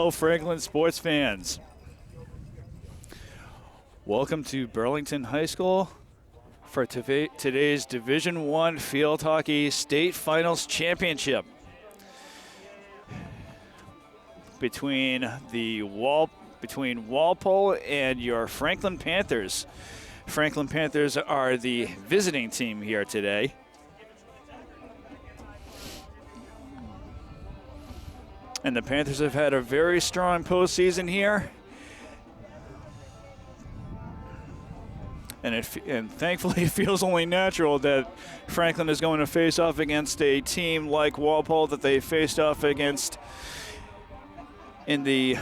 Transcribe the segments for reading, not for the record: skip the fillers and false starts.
Hello, Franklin sports fans. Welcome to Burlington High School for today's Division I Field Hockey State Finals Championship between Walpole and your Franklin Panthers. Franklin Panthers are the visiting team here today. And the Panthers have had a very strong postseason here. And thankfully it feels only natural that Franklin is going to face off against a team like Walpole that they faced off against in the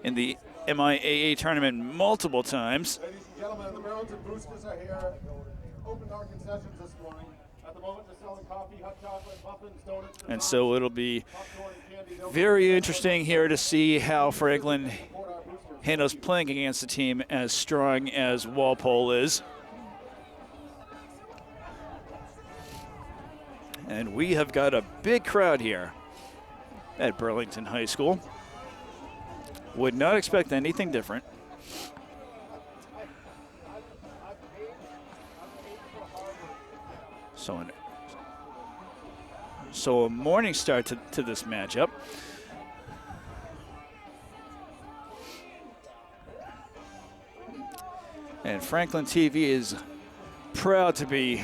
MIAA tournament multiple times. Ladies and gentlemen, the Burlington Boosters are here. Opened our concessions this morning. At the moment, they're selling coffee, hot chocolate, muffins, donuts. And so it'll be very interesting here to see how Franklin handles playing against a team as strong as Walpole is. And we have got a big crowd here at Burlington High School. Would not expect anything different. So a morning start to this matchup. And Franklin TV is proud to be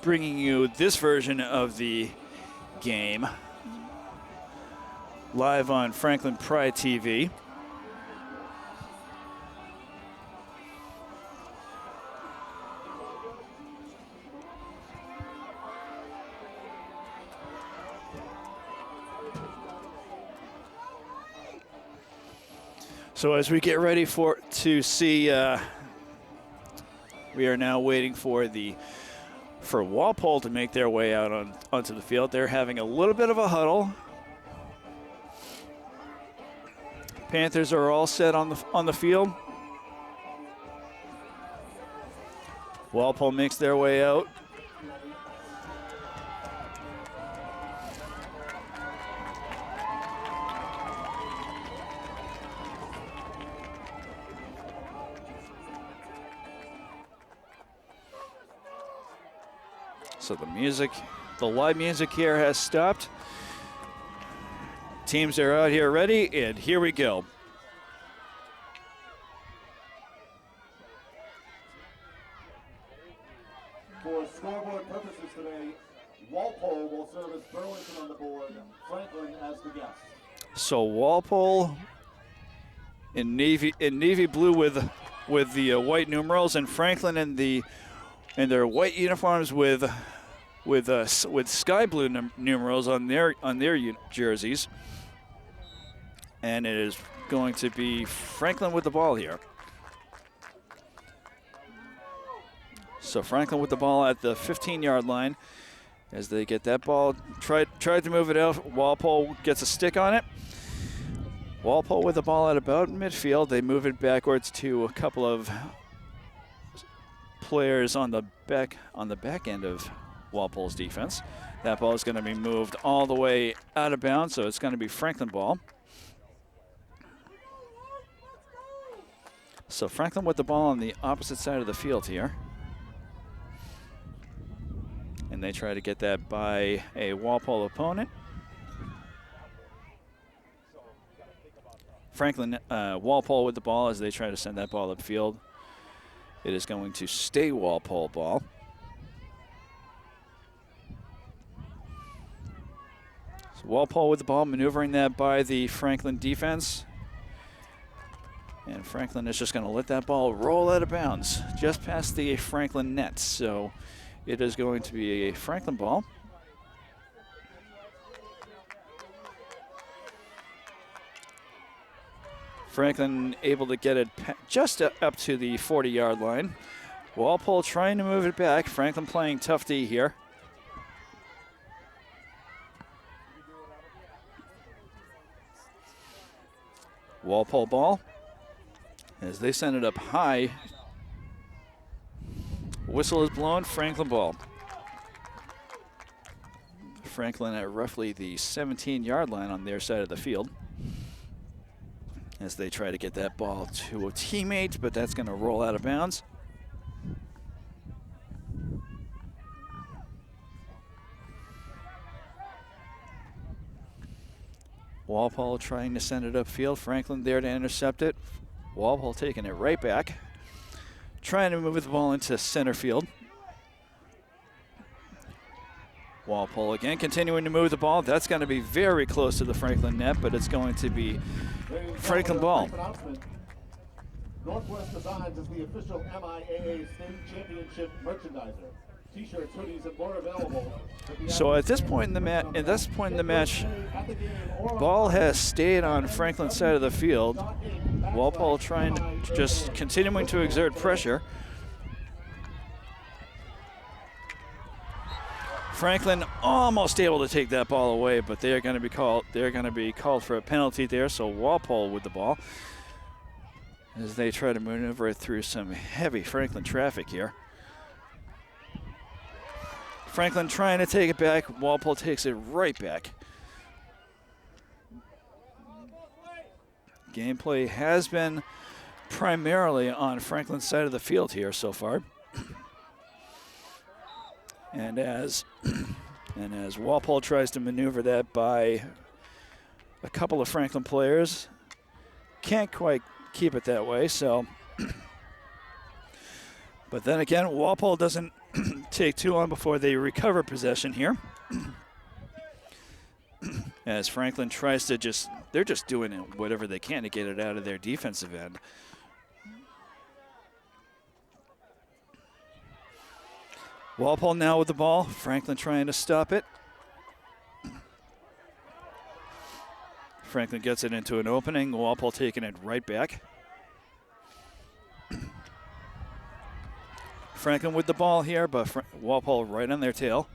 bringing you this version of the game live on Franklin Pride TV. So as we get ready to see, we are now waiting for Walpole to make their way out onto the field. They're having a little bit of a huddle. Panthers are all set on the field. Walpole makes their way out. So the live music here has stopped. Teams are out here ready, and here we go. For scoreboard purposes today, Walpole will serve as Burlington on the board, Franklin as the guest. So Walpole in navy blue with the white numerals, and Franklin in their white uniforms with sky blue numerals on their jerseys. And it is going to be Franklin with the ball here. So Franklin with the ball at the 15-yard line as they get that ball. Tried to move it out. Walpole gets a stick on it. Walpole with the ball at about midfield. They move it backwards to a couple of players on the back end of Walpole's defense. That ball is going to be moved all the way out of bounds, so it's going to be Franklin ball. So Franklin with the ball on the opposite side of the field here. And they try to get that by a Walpole opponent. Walpole with the ball as they try to send that ball upfield. It is going to stay Walpole ball. So Walpole with the ball, maneuvering that by the Franklin defense. And Franklin is just going to let that ball roll out of bounds just past the Franklin net. So it is going to be a Franklin ball. Franklin able to get it just up to the 40-yard line. Walpole trying to move it back. Franklin playing tough D here. Walpole ball as they send it up high. Whistle is blown, Franklin ball. Franklin at roughly the 17-yard line on their side of the field as they try to get that ball to a teammate, but that's going to roll out of bounds. Walpole trying to send it upfield. Franklin there to intercept it. Walpole taking it right back. Trying to move the ball into center field. Walpole again continuing to move the ball. That's going to be very close to the Franklin net, but it's going to be Franklin ball. Northwest Designs is the official MIAA State Championship merchandiser. T-shirts, hoodies, and more available. So at this point in the match, ball has stayed on Franklin's side of the field. Walpole trying to just continuing to exert pressure. Franklin almost able to take that ball away, but they're going to be called for a penalty there. So Walpole with the ball as they try to maneuver it through some heavy Franklin traffic here. Franklin trying to take it back. Walpole takes it right back. Gameplay has been primarily on Franklin's side of the field here so far. And as Walpole tries to maneuver that by a couple of Franklin players, can't quite keep it that way. So, but then again, Walpole doesn't take too long before they recover possession here. As Franklin tries to they're just doing whatever they can to get it out of their defensive end. Walpole now with the ball. Franklin trying to stop it. Franklin gets it into an opening. Walpole taking it right back. Franklin with the ball here, but Walpole right on their tail.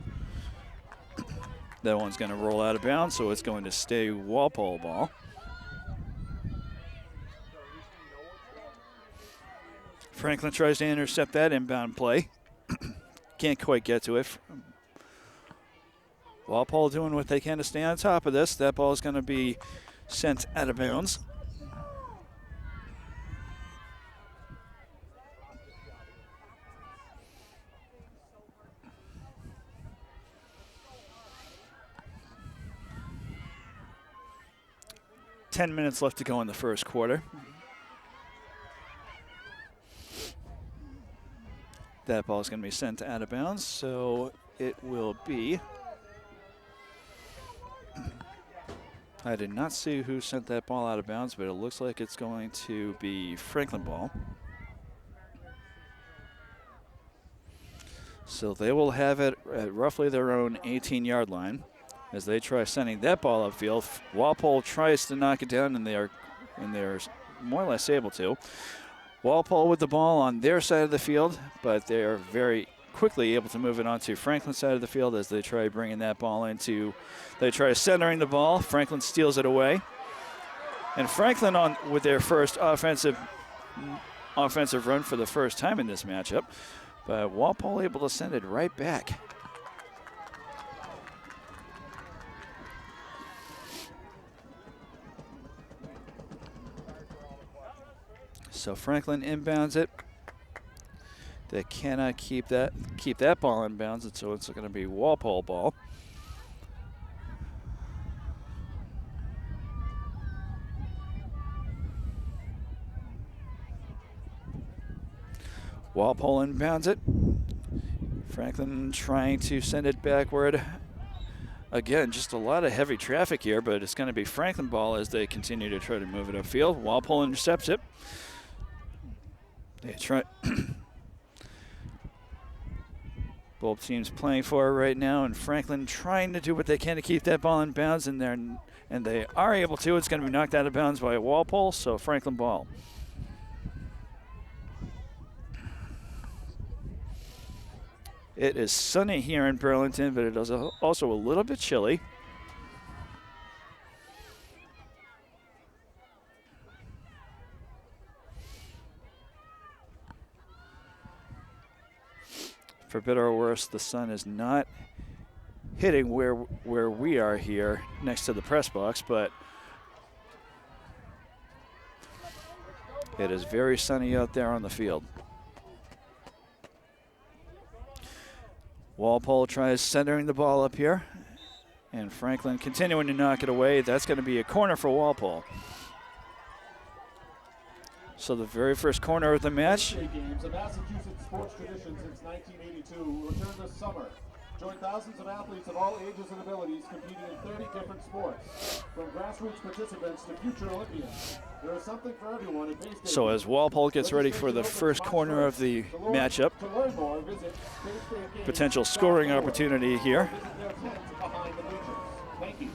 That one's going to roll out of bounds, so it's going to stay Walpole ball. Franklin tries to intercept that inbound play. Can't quite get to it. Walpole doing what they can to stay on top of this. That ball is going to be sent out of bounds. Ten minutes left to go in the first quarter. That ball is going to be sent out of bounds, so it will be. I did not see who sent that ball out of bounds, but it looks like it's going to be Franklin ball. So they will have it at roughly their own 18-yard line as they try sending that ball upfield. Walpole tries to knock it down, and they're more or less able to. Walpole with the ball on their side of the field, but they are very quickly able to move it onto Franklin's side of the field as they try bringing that ball into. They try centering the ball. Franklin steals it away, and Franklin with their first offensive run for the first time in this matchup, but Walpole able to send it right back. So Franklin inbounds it. They cannot keep that ball in bounds, and so it's going to be Walpole ball. Walpole inbounds it. Franklin trying to send it backward. Again, just a lot of heavy traffic here, but it's going to be Franklin ball as they continue to try to move it upfield. Walpole intercepts it. They try. Both teams playing for it right now, and Franklin trying to do what they can to keep that ball in bounds, and they are able to. It's going to be knocked out of bounds by Walpole, so Franklin ball. It is sunny here in Burlington, but it is also a little bit chilly. For better or worse, the sun is not hitting where we are here next to the press box, but it is very sunny out there on the field. Walpole tries centering the ball up here, and Franklin continuing to knock it away. That's going to be a corner for Walpole. So the very first corner of the match. Games, a Massachusetts sports tradition since 1982, return this summer. Join thousands of athletes of all ages and abilities competing in 30 different sports. From grassroots participants to future Olympians. There is something for everyone at Bay State. So as Walpole gets ready for the first corner of the matchup, potential scoring opportunity here. Thank you.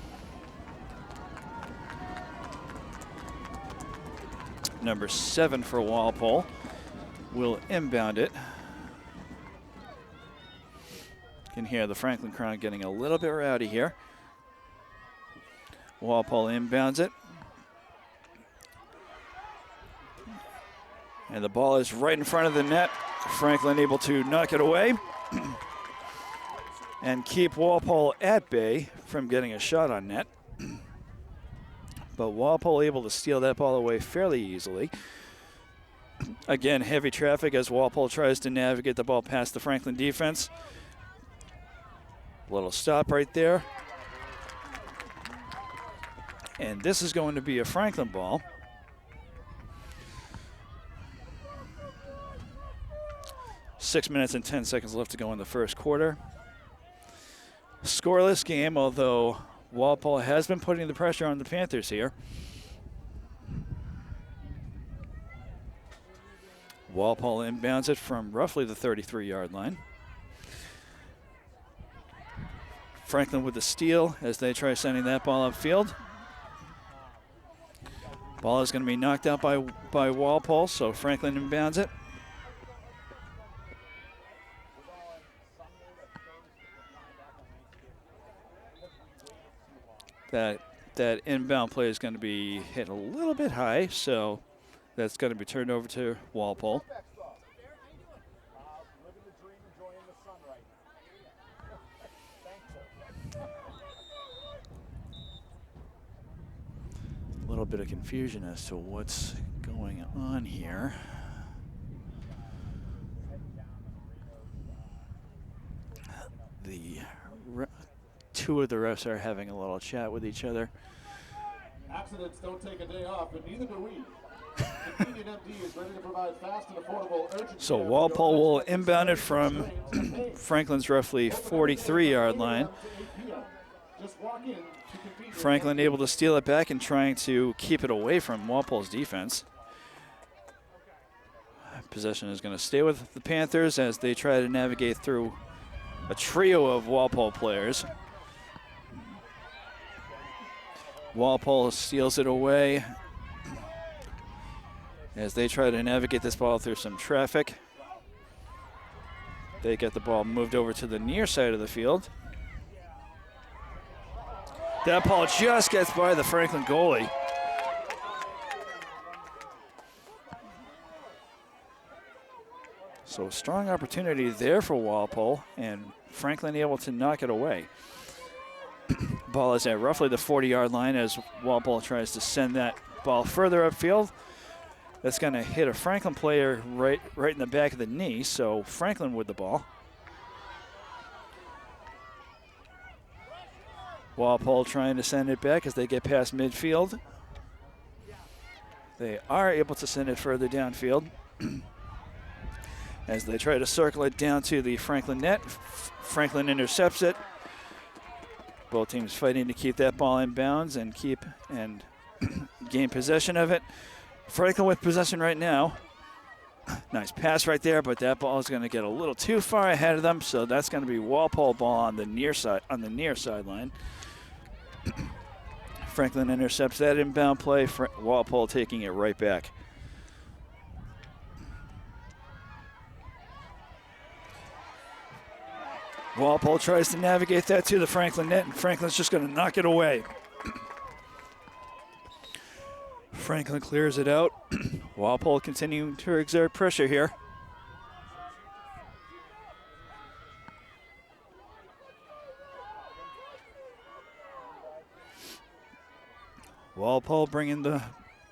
Number 7 for Walpole will inbound it. You can hear the Franklin crowd getting a little bit rowdy here. Walpole inbounds it. And the ball is right in front of the net. Franklin able to knock it away and keep Walpole at bay from getting a shot on net. But Walpole able to steal that ball away fairly easily. Again, heavy traffic as Walpole tries to navigate the ball past the Franklin defense. Little stop right there. And this is going to be a Franklin ball. Six minutes and 10 seconds left to go in the first quarter. Scoreless game, although Walpole has been putting the pressure on the Panthers here. Walpole inbounds it from roughly the 33-yard line. Franklin with the steal as they try sending that ball upfield. Ball is going to be knocked out by Walpole, so Franklin inbounds it. That inbound play is going to be hit a little bit high, so that's going to be turned over to Walpole. A little bit of confusion as to what's going on here. Two of the refs are having a little chat with each other. Accidents don't take a day off, but neither do we. Convenient MD is ready to provide fast and affordable urgent So care Walpole will inbound it from Franklin's roughly 43-yard line. Just walk in to convenient Franklin able to steal it back and trying to keep it away from Walpole's defense. Possession is going to stay with the Panthers as they try to navigate through a trio of Walpole players. Walpole steals it away as they try to navigate this ball through some traffic. They get the ball moved over to the near side of the field. That ball just gets by the Franklin goalie. So strong opportunity there for Walpole, and Franklin able to knock it away. Ball is at roughly the 40-yard line as Walpole tries to send that ball further upfield. That's going to hit a Franklin player right in the back of the knee, so Franklin with the ball. Walpole trying to send it back as they get past midfield. They are able to send it further downfield as they try to circle it down to the Franklin net. Franklin intercepts it. Both teams fighting to keep that ball in bounds and gain possession of it. Franklin with possession right now. Nice pass right there, but that ball is going to get a little too far ahead of them, so that's going to be Walpole ball on the near sideline. Franklin intercepts that inbound play. Walpole taking it right back. Walpole tries to navigate that to the Franklin net, and Franklin's just going to knock it away. Franklin clears it out. Walpole continuing to exert pressure here. Walpole bringing the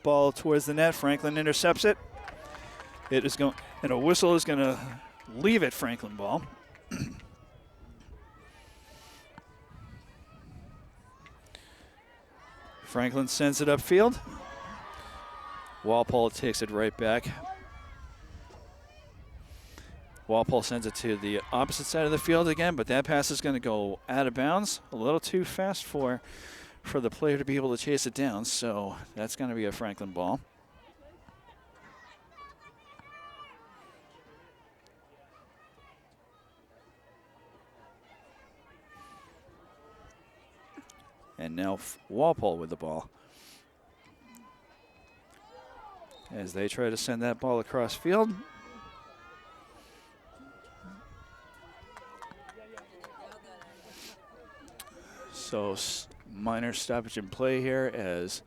ball towards the net. Franklin intercepts it. It is going, and a whistle is going to leave it Franklin ball. Franklin sends it upfield. Walpole takes it right back. Walpole sends it to the opposite side of the field again, but that pass is going to go out of bounds. A little too fast for the player to be able to chase it down, so that's going to be a Franklin ball. And now Walpole with the ball, as they try to send that ball across field. So minor stoppage in play here as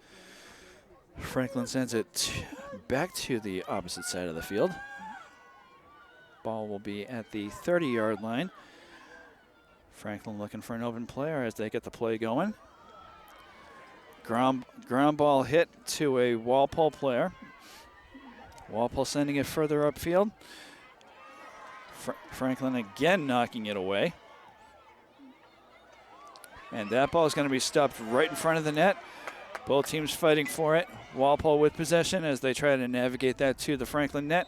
Franklin sends it back to the opposite side of the field. Ball will be at the 30-yard line. Franklin looking for an open player as they get the play going. Ground ball hit to a Walpole player. Walpole sending it further upfield. Franklin again knocking it away. And that ball is going to be stopped right in front of the net. Both teams fighting for it. Walpole with possession as they try to navigate that to the Franklin net.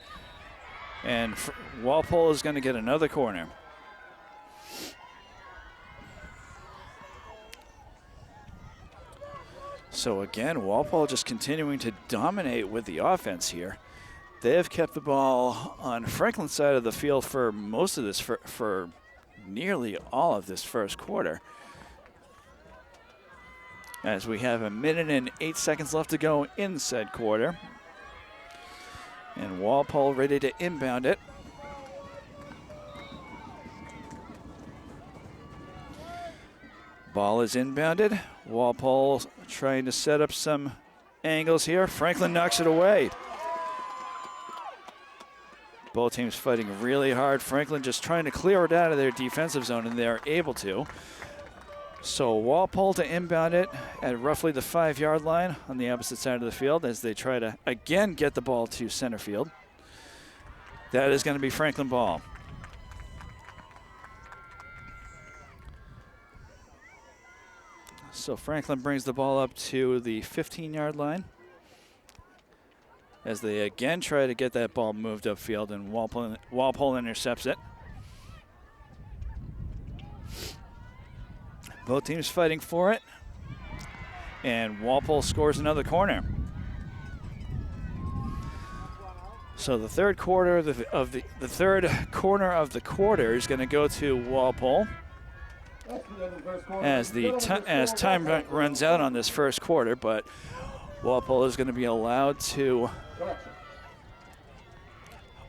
And Walpole is going to get another corner. So again, Walpole just continuing to dominate with the offense here. They have kept the ball on Franklin's side of the field for most of this, for nearly all of this first quarter. As we have 1 minute and 8 seconds left to go in said quarter. And Walpole ready to inbound it. Ball is inbounded. Walpole trying to set up some angles here. Franklin knocks it away. Both teams fighting really hard. Franklin just trying to clear it out of their defensive zone, and they're able to. So Walpole to inbound it at roughly the 5-yard line on the opposite side of the field as they try to again get the ball to center field. That is going to be Franklin ball. So Franklin brings the ball up to the 15-yard line as they again try to get that ball moved upfield, and Walpole intercepts it. Both teams fighting for it, and Walpole scores another corner. So the third quarter of the third corner of the quarter is going to go to Walpole. As time runs out on this first quarter, but Walpole is going to be allowed to.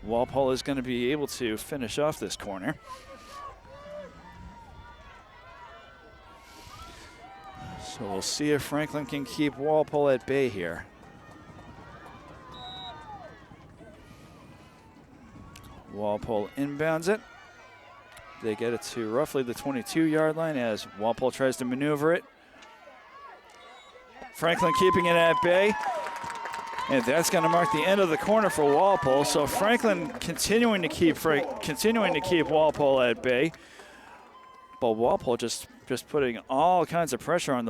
Walpole is going to be able to finish off this corner. So we'll see if Franklin can keep Walpole at bay here. Walpole inbounds it. They get it to roughly the 22-yard line as Walpole tries to maneuver it. Franklin keeping it at bay. And that's going to mark the end of the corner for Walpole. So Franklin continuing to keep Walpole at bay. But Walpole just putting all kinds of pressure on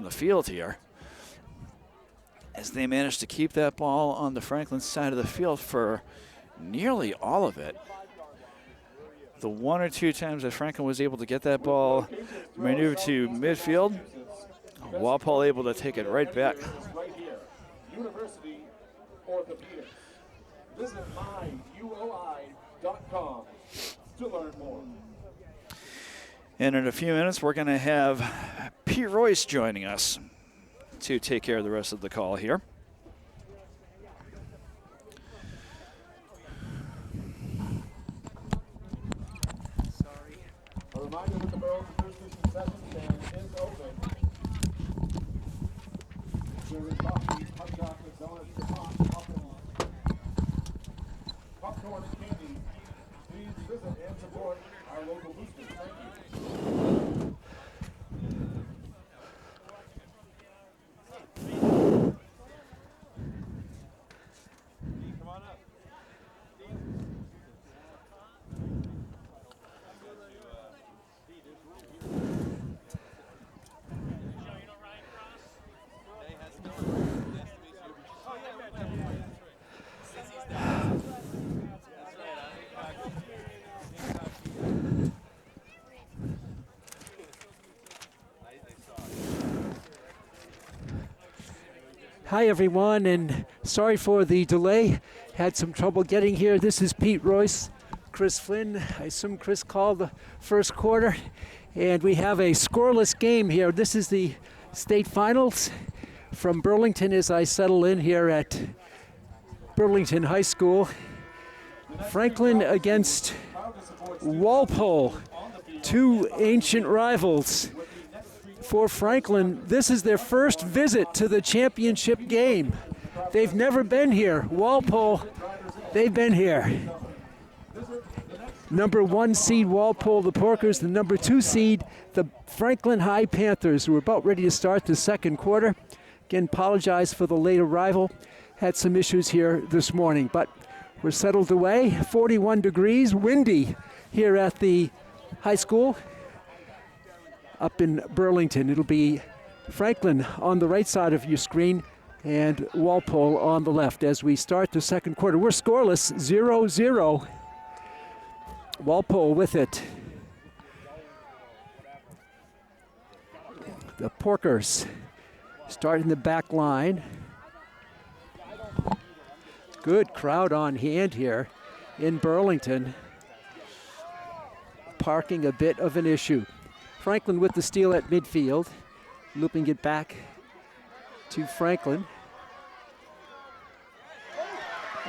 the field here, as they managed to keep that ball on the Franklin side of the field for nearly all of it. The one or two times that Franklin was able to get that ball maneuvered to midfield, Walpole able to take it right back. Right here, University Orthopedics. Visit myuoi.com to learn more. And in a few minutes, we're going to have Pete Royce joining us to take care of the rest of the call here. A reminder that the Burroughs Appreciation Session stand is open. Serving coffee, hot chocolate, donuts, popcorn and candy. Please visit and support our local boosters. Thank you. Hi everyone, and sorry for the delay. Had some trouble getting here. This is Pete Royce, Chris Flynn. I assume Chris called the first quarter. And we have a scoreless game here. This is the state finals from Burlington as I settle in here at Burlington High School. Franklin against Walpole, two ancient rivals. For Franklin, this is their first visit to the championship game. They've never been here. Walpole, they've been here. Number 1 seed Walpole, the Porkers, the number 2 seed, the Franklin High Panthers, who are about ready to start the second quarter. Again, apologize for the late arrival. Had some issues here this morning, but we're settled away. 41 degrees, windy here at the high school up in Burlington. It'll be Franklin on the right side of your screen and Walpole on the left as we start the second quarter. We're scoreless, 0-0. Walpole with it. The Porkers starting the back line. Good crowd on hand here in Burlington. Parking a bit of an issue. Franklin with the steal at midfield, looping it back to Franklin.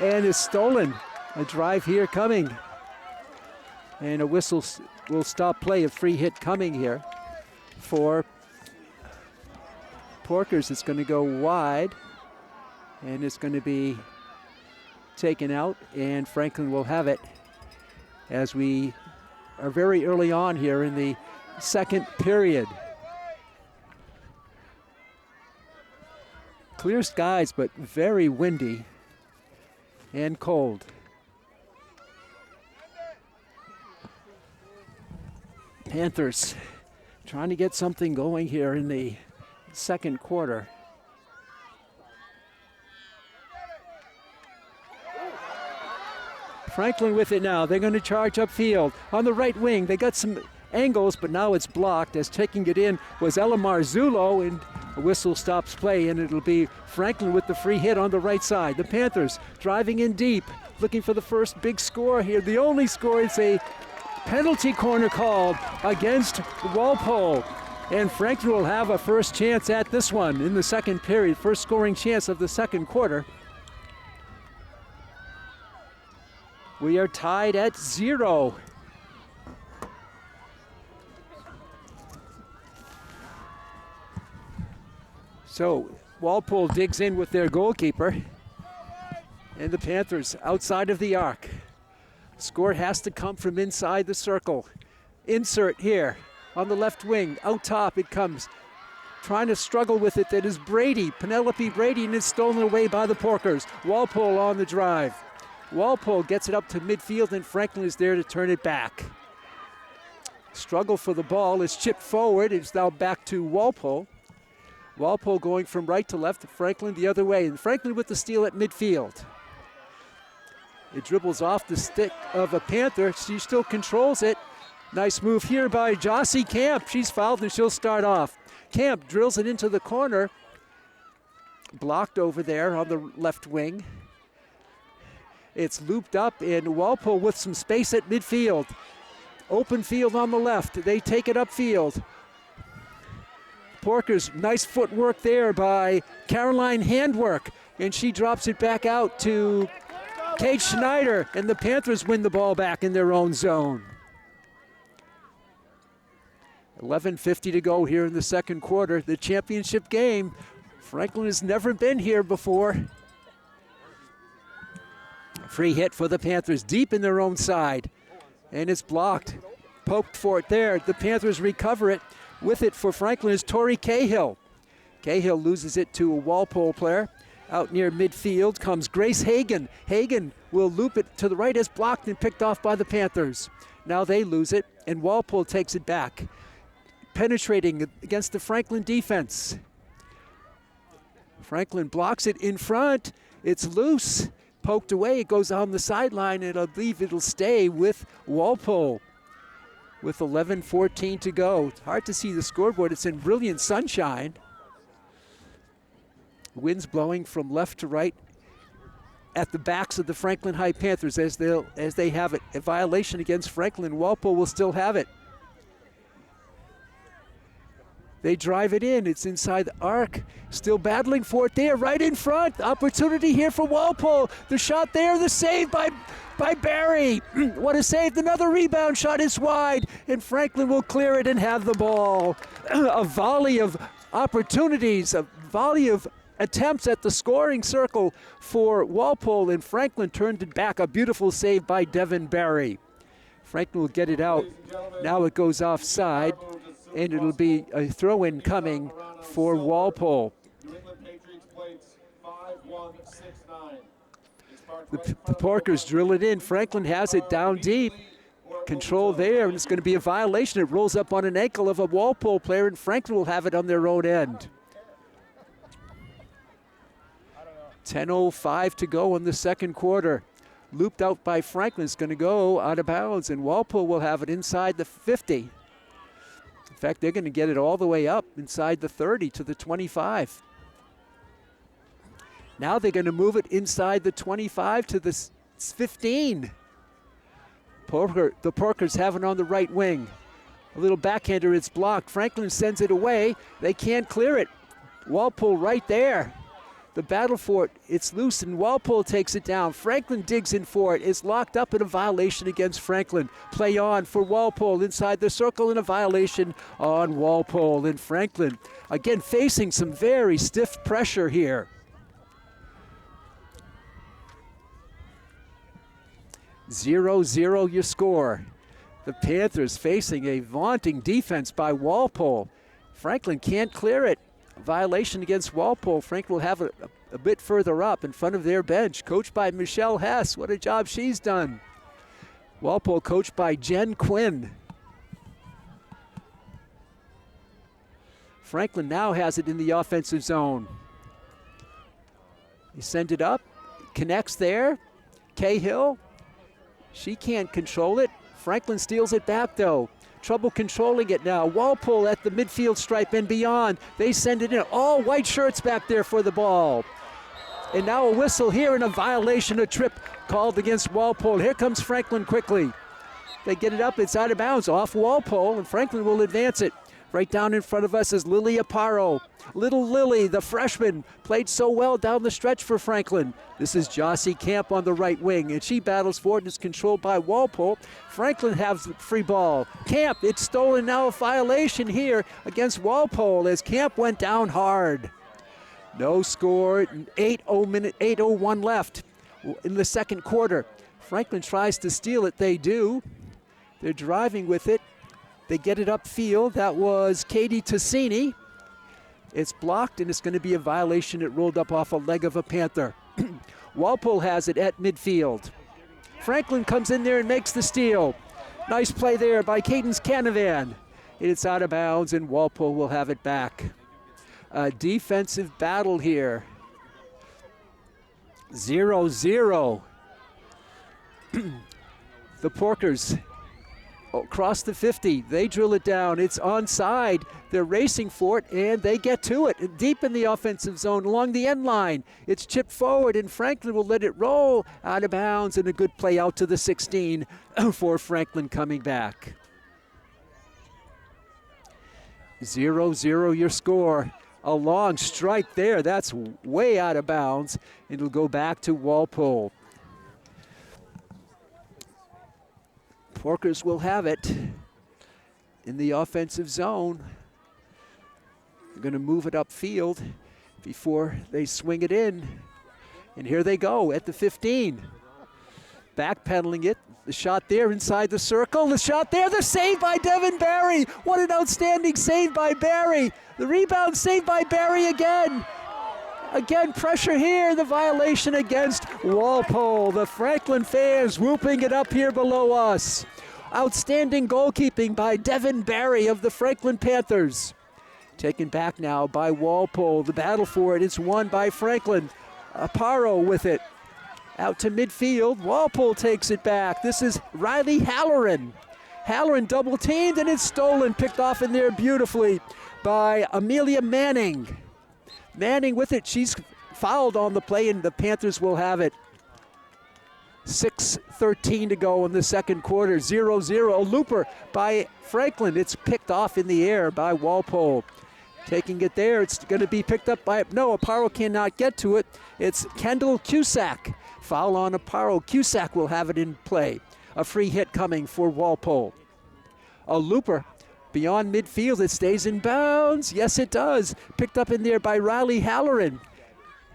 And is stolen. A drive here coming. And a whistle will stop play. A free hit coming here for Porkers. It's going to go wide. And it's going to be taken out. And Franklin will have it as we are very early on here in the second period. Clear skies, but very windy and cold. Panthers trying to get something going here in the second quarter. Franklin with it now. They're going to charge upfield. On the right wing, they got some angles, but now it's blocked as taking it in was Elamar Zulo, and a whistle stops play, and it'll be Franklin with the free hit on the right side. The Panthers driving in deep, looking for the first big score here. The only score is a penalty corner called against Walpole, and Franklin will have a first chance at this one in the second period, first scoring chance of the second quarter. We are tied at 0. So Walpole digs in with their goalkeeper, and the Panthers outside of the arc. Score has to come from inside the circle. Insert here on the left wing. Out top it comes. Trying to struggle with it, that is Brady, Penelope Brady, and it's stolen away by the Porkers. Walpole on the drive. Walpole gets it up to midfield, and Franklin is there to turn it back. Struggle for the ball is chipped forward. It's now back to Walpole. Walpole going from right to left, Franklin the other way, and Franklin with the steal at midfield. It dribbles off the stick of a Panther. She still controls it. Nice move here by Jossie Camp. She's fouled and she'll start off. Camp drills it into the corner. Blocked over there on the left wing. It's looped up, and Walpole with some space at midfield. Open field on the left. They take it upfield. Porkers, nice footwork there by Caroline Handwork, and she drops it back out to Kate Schneider, and the Panthers win the ball back in their own zone. 11:50 to go here in the second quarter. The championship game. Franklin has never been here before. Free hit for the Panthers deep in their own side, and it's blocked. Poked for it there. The Panthers recover it. With it for Franklin is Tori Cahill. Cahill loses it to a Walpole player. Out near midfield comes Grace Hagan. Hagan will loop it to the right as blocked and picked off by the Panthers. Now they lose it, and Walpole takes it back. Penetrating against the Franklin defense. Franklin blocks it in front. It's loose. Poked away. It goes on the sideline, and I believe it'll stay with Walpole. With 11:14 to go. It's hard to see the scoreboard. It's in brilliant sunshine. Winds blowing from left to right at the backs of the Franklin High Panthers as they have it. A violation against Franklin. Walpole will still have it. They drive it in. It's inside the arc. Still battling for it there, right in front. Opportunity here for Walpole. The shot there, the save by Barry. What a save. Another rebound shot is wide, and Franklin will clear it and have the ball. A volley of opportunities, a volley of attempts at the scoring circle for Walpole, and Franklin turned it back. A beautiful save by Devin Barry. Franklin will get it out. Now it goes offside, and it'll be a throw-in coming for Walpole. The Porkers drill it in. Franklin has it down deep. Control there, and it's going to be a violation. It rolls up on an ankle of a Walpole player, and Franklin will have it on their own end. 10:05 to go in the second quarter. Looped out by Franklin. It's going to go out of bounds, and Walpole will have it inside the 50. In fact, they're going to get it all the way up inside the 30 to the 25. Now they're going to move it inside the 25 to the 15. The Porkers have it on the right wing. A little backhander, it's blocked. Franklin sends it away. They can't clear it. Walpole right there. The battle for it, it's loose, and Walpole takes it down. Franklin digs in for it. It's locked up in a violation against Franklin. Play on for Walpole inside the circle, and a violation on Walpole. And Franklin, again, facing some very stiff pressure here. 0-0 your score. The Panthers facing a vaunting defense by Walpole. Franklin can't clear it. Violation against Walpole. Frank will have it a bit further up in front of their bench, coached by Michelle Hess. What a job she's done. Walpole coached by Jen Quinn. Franklin now has it in the offensive zone. He sends it up, connects there. Cahill, she can't control it. Franklin steals it back though. Trouble controlling it now. Walpole at the midfield stripe and beyond. They send it in. All white shirts back there for the ball. And now a whistle here and a violation, a trip called against Walpole. Here comes Franklin quickly. They get it up, it's out of bounds, off Walpole, and Franklin will advance it. Right down in front of us is Lily Aparo. Little Lily, the freshman, played so well down the stretch for Franklin. This is Jossie Camp on the right wing, and she battles for it and is controlled by Walpole. Franklin has the free ball. Camp, it's stolen now, a violation here against Walpole as Camp went down hard. No score, 8:01 left in the second quarter. Franklin tries to steal it, they do. They're driving with it. They get it upfield. That was Katie Tassini. It's blocked, and it's going to be a violation. It rolled up off a leg of a Panther. Walpole has it at midfield. Franklin comes in there and makes the steal. Nice play there by Cadence Canavan. It's out of bounds, and Walpole will have it back. A defensive battle here. 0-0. The Porkers across the 50, they drill it down. It's onside. They're racing for it, and they get to it. Deep in the offensive zone along the end line. It's chipped forward, and Franklin will let it roll out of bounds, and a good play out to the 16 for Franklin coming back. 0-0 your score. A long strike there. That's way out of bounds. It'll go back to Walpole. Porkers will have it in the offensive zone. They're going to move it upfield before they swing it in. And here they go at the 15. Backpedaling it. The shot there inside the circle. The shot there. The save by Devin Barry. What an outstanding save by Barry. The rebound saved by Barry again. Again, pressure here. The violation against Walpole. The Franklin fans whooping it up here below us. Outstanding goalkeeping by Devin Barry of the Franklin Panthers. Taken back now by Walpole. The battle for it is won by Franklin. Aparo with it. Out to midfield. Walpole takes it back. This is Riley Halloran. Halloran double teamed, and it's stolen. Picked off in there beautifully by Amelia Manning. Manning with it. She's fouled on the play, and the Panthers will have it. 6:13 to go in the second quarter. 0-0. A looper by Franklin. It's picked off in the air by Walpole. Taking it there. It's going to be picked up by, no, Aparo cannot get to it. It's Kendall Cusack. Foul on Aparo. Cusack will have it in play. A free hit coming for Walpole. A looper beyond midfield. It stays in bounds. Yes, it does. Picked up in there by Riley Halloran.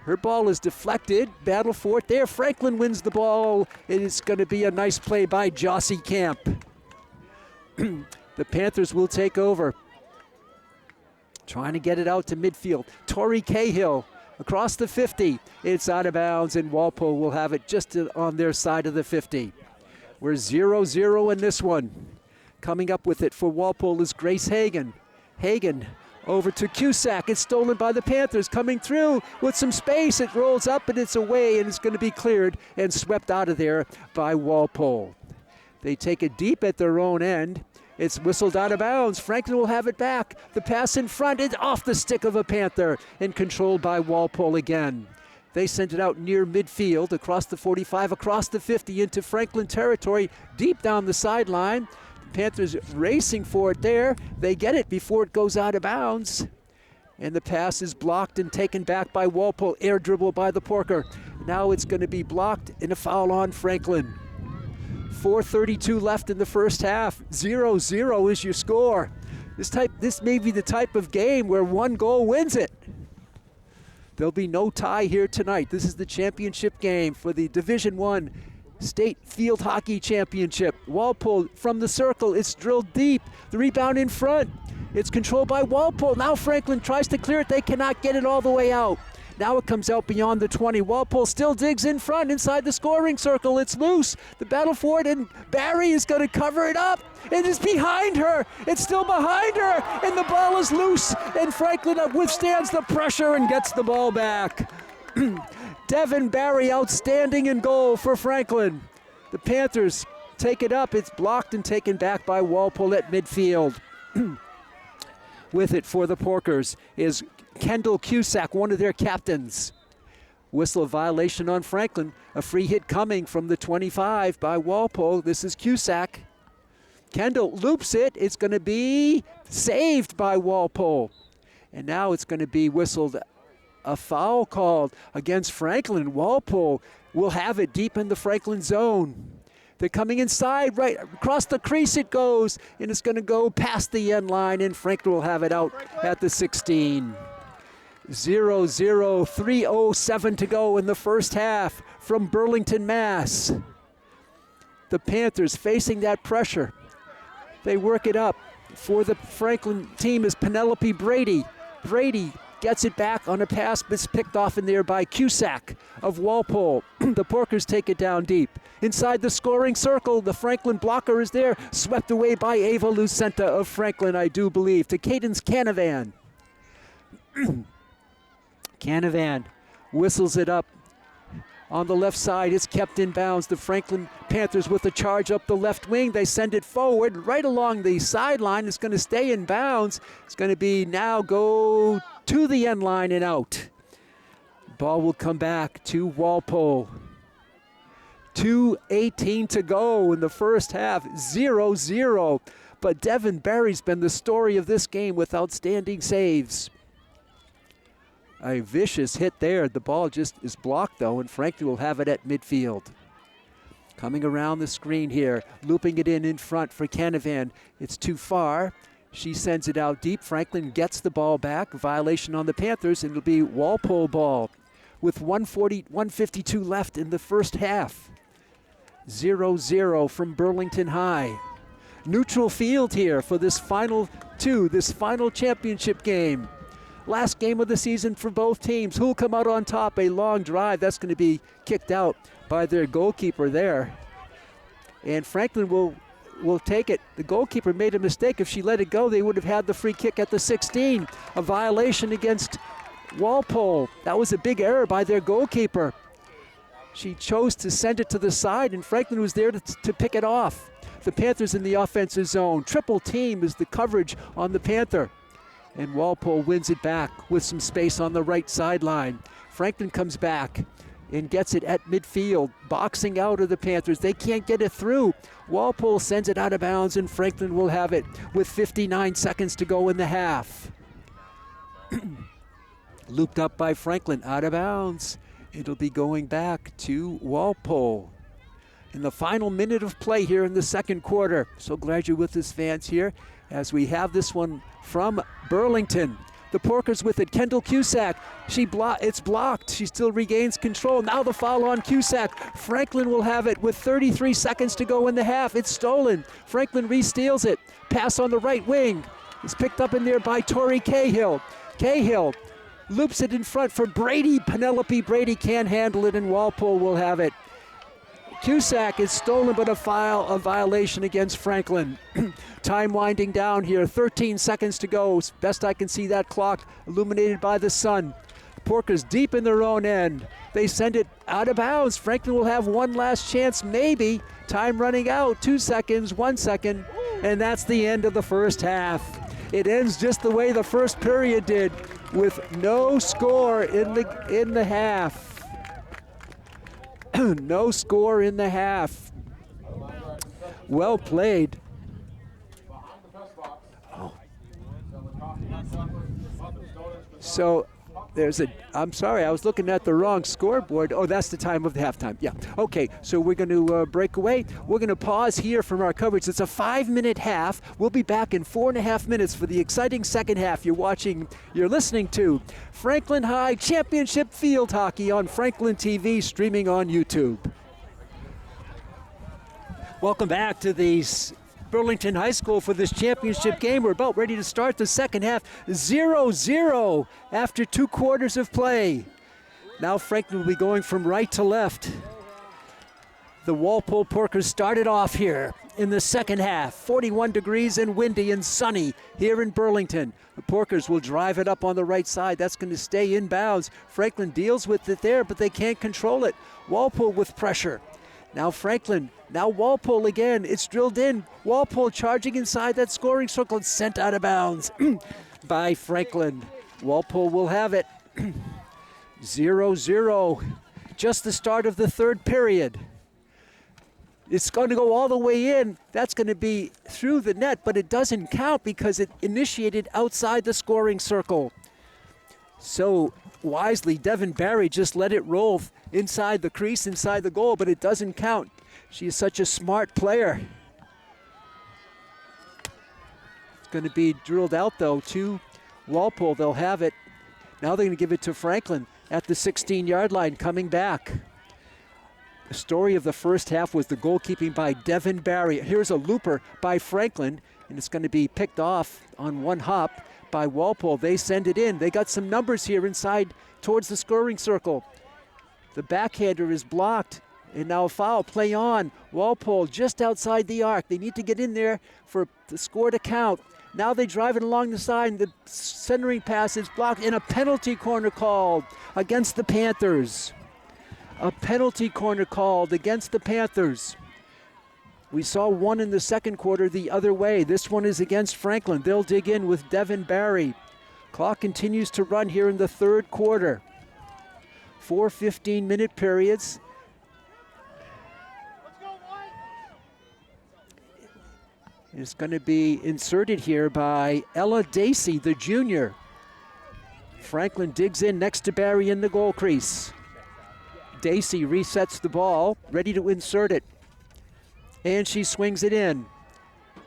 Her ball is deflected. Battle for it there. Franklin wins the ball. It is going to be a nice play by Jossie Camp. The Panthers will take over. Trying to get it out to midfield. Tori Cahill across the 50. It's out of bounds, and Walpole will have it just on their side of the 50. We're 0-0 in this one. Coming up with it for Walpole is Grace Hagan. Hagan over to Cusack. It's stolen by the Panthers. Coming through with some space. It rolls up and it's away, and it's going to be cleared and swept out of there by Walpole. They take it deep at their own end. It's whistled out of bounds. Franklin will have it back. The pass in front. It's off the stick of a Panther and controlled by Walpole again. They send it out near midfield, across the 45, across the 50, into Franklin territory, deep down the sideline. Panthers racing for it there. They get it before it goes out of bounds. And the pass is blocked and taken back by Walpole. Air dribble by the Porker. Now it's going to be blocked and a foul on Franklin. 4:32 left in the first half. 0-0 is your score. This may be the type of game where one goal wins it. There'll be no tie here tonight. This is the championship game for the Division I State Field Hockey Championship. Walpole from the circle. It's drilled deep. The rebound in front. It's controlled by Walpole. Now Franklin tries to clear it. They cannot get it all the way out. Now it comes out beyond the 20. Walpole still digs in front inside the scoring circle. It's loose. The battle for it, and Barry is going to cover it up. It is behind her. It's still behind her, and the ball is loose, and Franklin withstands the pressure and gets the ball back. Devin Barry outstanding in goal for Franklin. The Panthers take it up. It's blocked and taken back by Walpole at midfield. With it for the Porkers is Kendall Cusack, one of their captains. Whistle violation on Franklin. A free hit coming from the 25 by Walpole. This is Cusack. Kendall loops it. It's going to be saved by Walpole. And now it's going to be whistled. A foul called against Franklin. Walpole will have it deep in the Franklin zone. They're coming inside, right across the crease it goes, and it's going to go past the end line, and Franklin will have it out at the 16. 0-0, 3:07 to go in the first half from Burlington, Mass. The Panthers facing that pressure. They work it up. For the Franklin team is Penelope Brady. Brady gets it back on a pass that's picked off in there by Cusack of Walpole. The Porkers take it down deep. Inside the scoring circle, the Franklin blocker is there, swept away by Ava Lucenta of Franklin, I do believe, to Cadence Canavan. Canavan whistles it up. On the left side, it's kept in bounds. The Franklin Panthers with the charge up the left wing. They send it forward right along the sideline. It's going to stay in bounds. It's going to be now go to the end line and out. Ball will come back to Walpole. 2:18 to go in the first half, 0-0. But Devin Barry's been the story of this game with outstanding saves. A vicious hit there. The ball just is blocked, though, and Franklin will have it at midfield. Coming around the screen here, looping it in front for Canavan. It's too far. She sends it out deep. Franklin gets the ball back. Violation on the Panthers, and it'll be Walpole ball with 1:52 left in the first half. 0-0 from Burlington High. Neutral field here for this final championship game. Last game of the season for both teams. Who'll come out on top? A long drive. That's going to be kicked out by their goalkeeper there. And Franklin will take it. The goalkeeper made a mistake. If she let it go, they would have had the free kick at the 16. A violation against Walpole. That was a big error by their goalkeeper. She chose to send it to the side, and Franklin was there to pick it off. The Panthers in the offensive zone. Triple team is the coverage on the Panther. And Walpole wins it back with some space on the right sideline. Franklin comes back and gets it at midfield, boxing out of the Panthers. They can't get it through. Walpole sends it out of bounds, and Franklin will have it with 59 seconds to go in the half. Looped up by Franklin, out of bounds. It'll be going back to Walpole. In the final minute of play here in the second quarter. So glad you're with us, fans, here as we have this one from Burlington. The Porkers with it. Kendall Cusack. It's blocked. She still regains control. Now the foul on Cusack. Franklin will have it with 33 seconds to go in the half. It's stolen. Franklin re-steals it. Pass on the right wing. It's picked up in there by Tori Cahill. Cahill loops it in front for Brady. Penelope Brady can't handle it, and Walpole will have it. Cusack is stolen, but a violation against Franklin. Time winding down here, 13 seconds to go. Best I can see that clock illuminated by the sun. Porkers deep in their own end. They send it out of bounds. Franklin will have one last chance, maybe. Time running out, 2 seconds, 1 second, and that's the end of the first half. It ends just the way the first period did, with no score in the half. No score in the half. Well played. Oh. So I'm sorry, I was looking at the wrong scoreboard. Oh, that's the time of the halftime. Yeah. Okay, so we're going to break away. We're going to pause here from our coverage. It's a 5-minute half. We'll be back in 4.5 minutes for the exciting second half. You're listening to Franklin High Championship Field Hockey on Franklin TV, streaming on YouTube. Welcome back to the Burlington High School for this championship game. We're about ready to start the second half. 0-0 after 2 quarters of play. Now Franklin will be going from right to left. The Walpole Porkers started off here in the second half. 41 degrees and windy and sunny here in Burlington. The Porkers will drive it up on the right side. That's going to stay inbounds. Franklin deals with it there, but they can't control it. Walpole with pressure. Now Franklin, now Walpole again. It's drilled in. Walpole charging inside that scoring circle and sent out of bounds by Franklin. Walpole will have it. 0-0. Just the start of the third period. It's going to go all the way in. That's going to be through the net, but it doesn't count because it initiated outside the scoring circle. So wisely, Devin Barry just let it roll inside the crease, inside the goal, but it doesn't count. She is such a smart player. It's going to be drilled out, though, to Walpole. They'll have it. Now they're going to give it to Franklin at the 16-yard line, coming back. The story of the first half was the goalkeeping by Devin Barry. Here's a looper by Franklin, and it's going to be picked off on one hop by Walpole. They send it in. They got some numbers here inside towards the scoring circle. The backhander is blocked, and now a foul. Play on. Walpole just outside the arc. They need to get in there for the score to count. Now they drive it along the side, and the centering pass is blocked, and a penalty corner called against the Panthers. A penalty corner called against the Panthers. We saw one in the second quarter the other way. This one is against Franklin. They'll dig in with Devin Barry. Clock continues to run here in the third quarter. 4 15-minute periods. It's going to be inserted here by Ella Dacey, the junior. Franklin digs in next to Barry in the goal crease. Dacey resets the ball, ready to insert it. And she swings it in.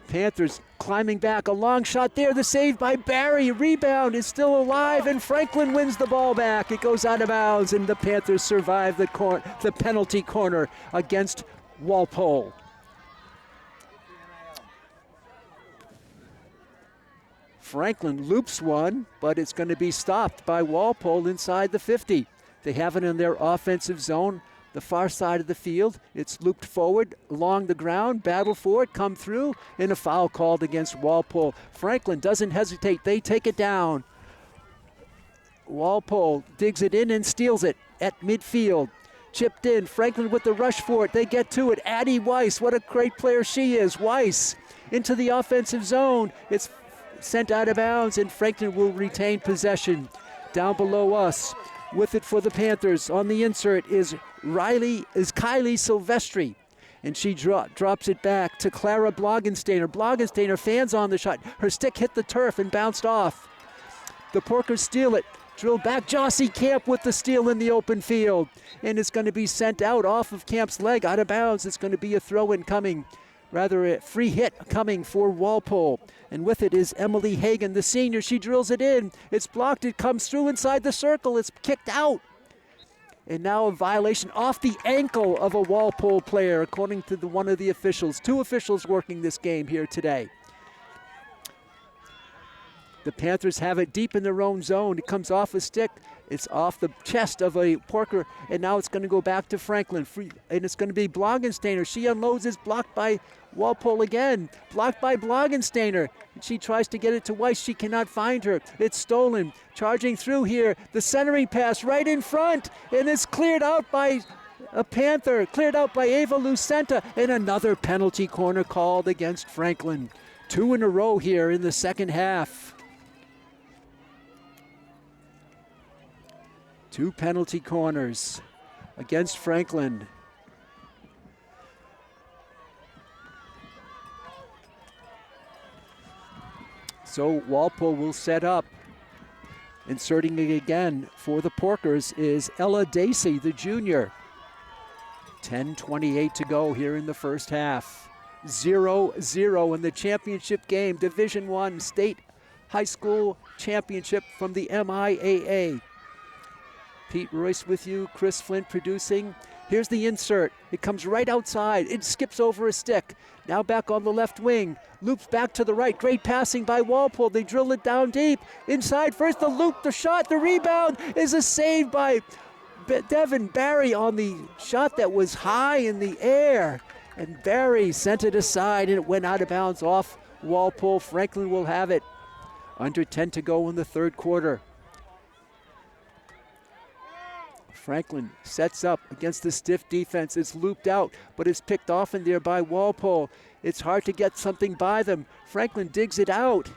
Panthers climbing back, a long shot there, the save by Barry. Rebound is still alive, and Franklin wins the ball back. It goes out of bounds, and the Panthers survive the penalty corner against Walpole. Franklin loops one, but it's going to be stopped by Walpole inside the 50. They have it in their offensive zone, the far side of the field. It's looped forward along the ground, battle for it, come through, and a foul called against Walpole. Franklin doesn't hesitate. They take it down. Walpole digs it in and steals it at midfield. Chipped in. Franklin with the rush for it. They get to it. Addie Weiss, what a great player she is. Weiss into the offensive zone. It's sent out of bounds, and Franklin will retain possession. Down below us, with it for the Panthers, on the insert is Kylie Silvestri. And she drops it back to Clara Blogensteiner. Blogensteiner fans on the shot. Her stick hit the turf and bounced off. The Porkers steal it. Drill back. Jossie Camp with the steal in the open field. And it's going to be sent out off of Camp's leg, out of bounds. It's going to be a throw-in coming. Rather, a free hit coming for Walpole. And with it is Emily Hagan, the senior. She drills it in. It's blocked. It comes through inside the circle. It's kicked out. And now a violation off the ankle of a Walpole player, according to one of the officials. 2 officials working this game here today. The Panthers have it deep in their own zone. It comes off a stick. It's off the chest of a Porker, and now it's going to go back to Franklin. And it's going to be Blogensteiner. She unloads. It's blocked by Walpole again. Blocked by Blogensteiner. She tries to get it to Weiss. She cannot find her. It's stolen. Charging through here. The centering pass right in front. And it's cleared out by a Panther. Cleared out by Ava Lucenta. And another penalty corner called against Franklin. 2 in a row here in the second half. 2 penalty corners against Franklin. So Walpole will set up. Inserting it again for the Porkers is Ella Dacey, the junior. 10:28 to go here in the first half. 0-0 in the championship game, Division I State High School Championship from the MIAA. Pete Royce with you, Chris Flint producing. Here's the insert. It comes right outside. It skips over a stick. Now back on the left wing. Loops back to the right. Great passing by Walpole. They drill it down deep. Inside first, the loop, the shot, the rebound is a save by Devin Barry on the shot that was high in the air. And Barry sent it aside, and it went out of bounds off Walpole. Franklin will have it. Under 10 to go in the third quarter. Franklin sets up against the stiff defense. It's looped out, but it's picked off in there by Walpole. It's hard to get something by them. Franklin digs it out.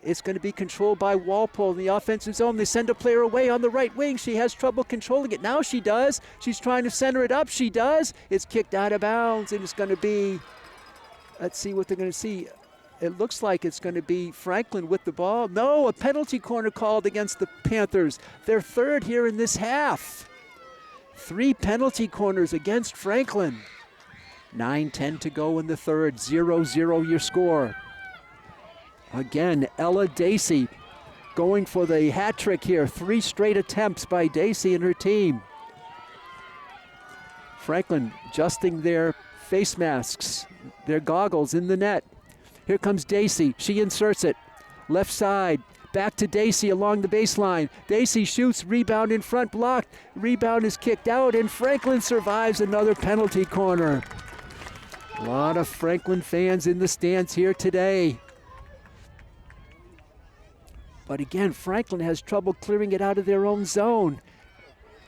It's going to be controlled by Walpole in the offensive zone. They send a player away on the right wing. She has trouble controlling it. Now she does. She's trying to center it up. She does. It's kicked out of bounds, and it's going to be, let's see what they're going to see. It looks like it's going to be Franklin with the ball. No, a penalty corner called against the Panthers. Their third here in this half. 3 penalty corners against Franklin. 9:10 to go in the third. 0-0 your score. Again, Ella Dacey going for the hat trick here. 3 straight attempts by Dacey and her team. Franklin adjusting their face masks, their goggles in the net. Here comes Dacey. She inserts it. Left side. Back to Dacey along the baseline. Dacey shoots. Rebound in front. Blocked. Rebound is kicked out, and Franklin survives another penalty corner. A lot of Franklin fans in the stands here today. But again, Franklin has trouble clearing it out of their own zone.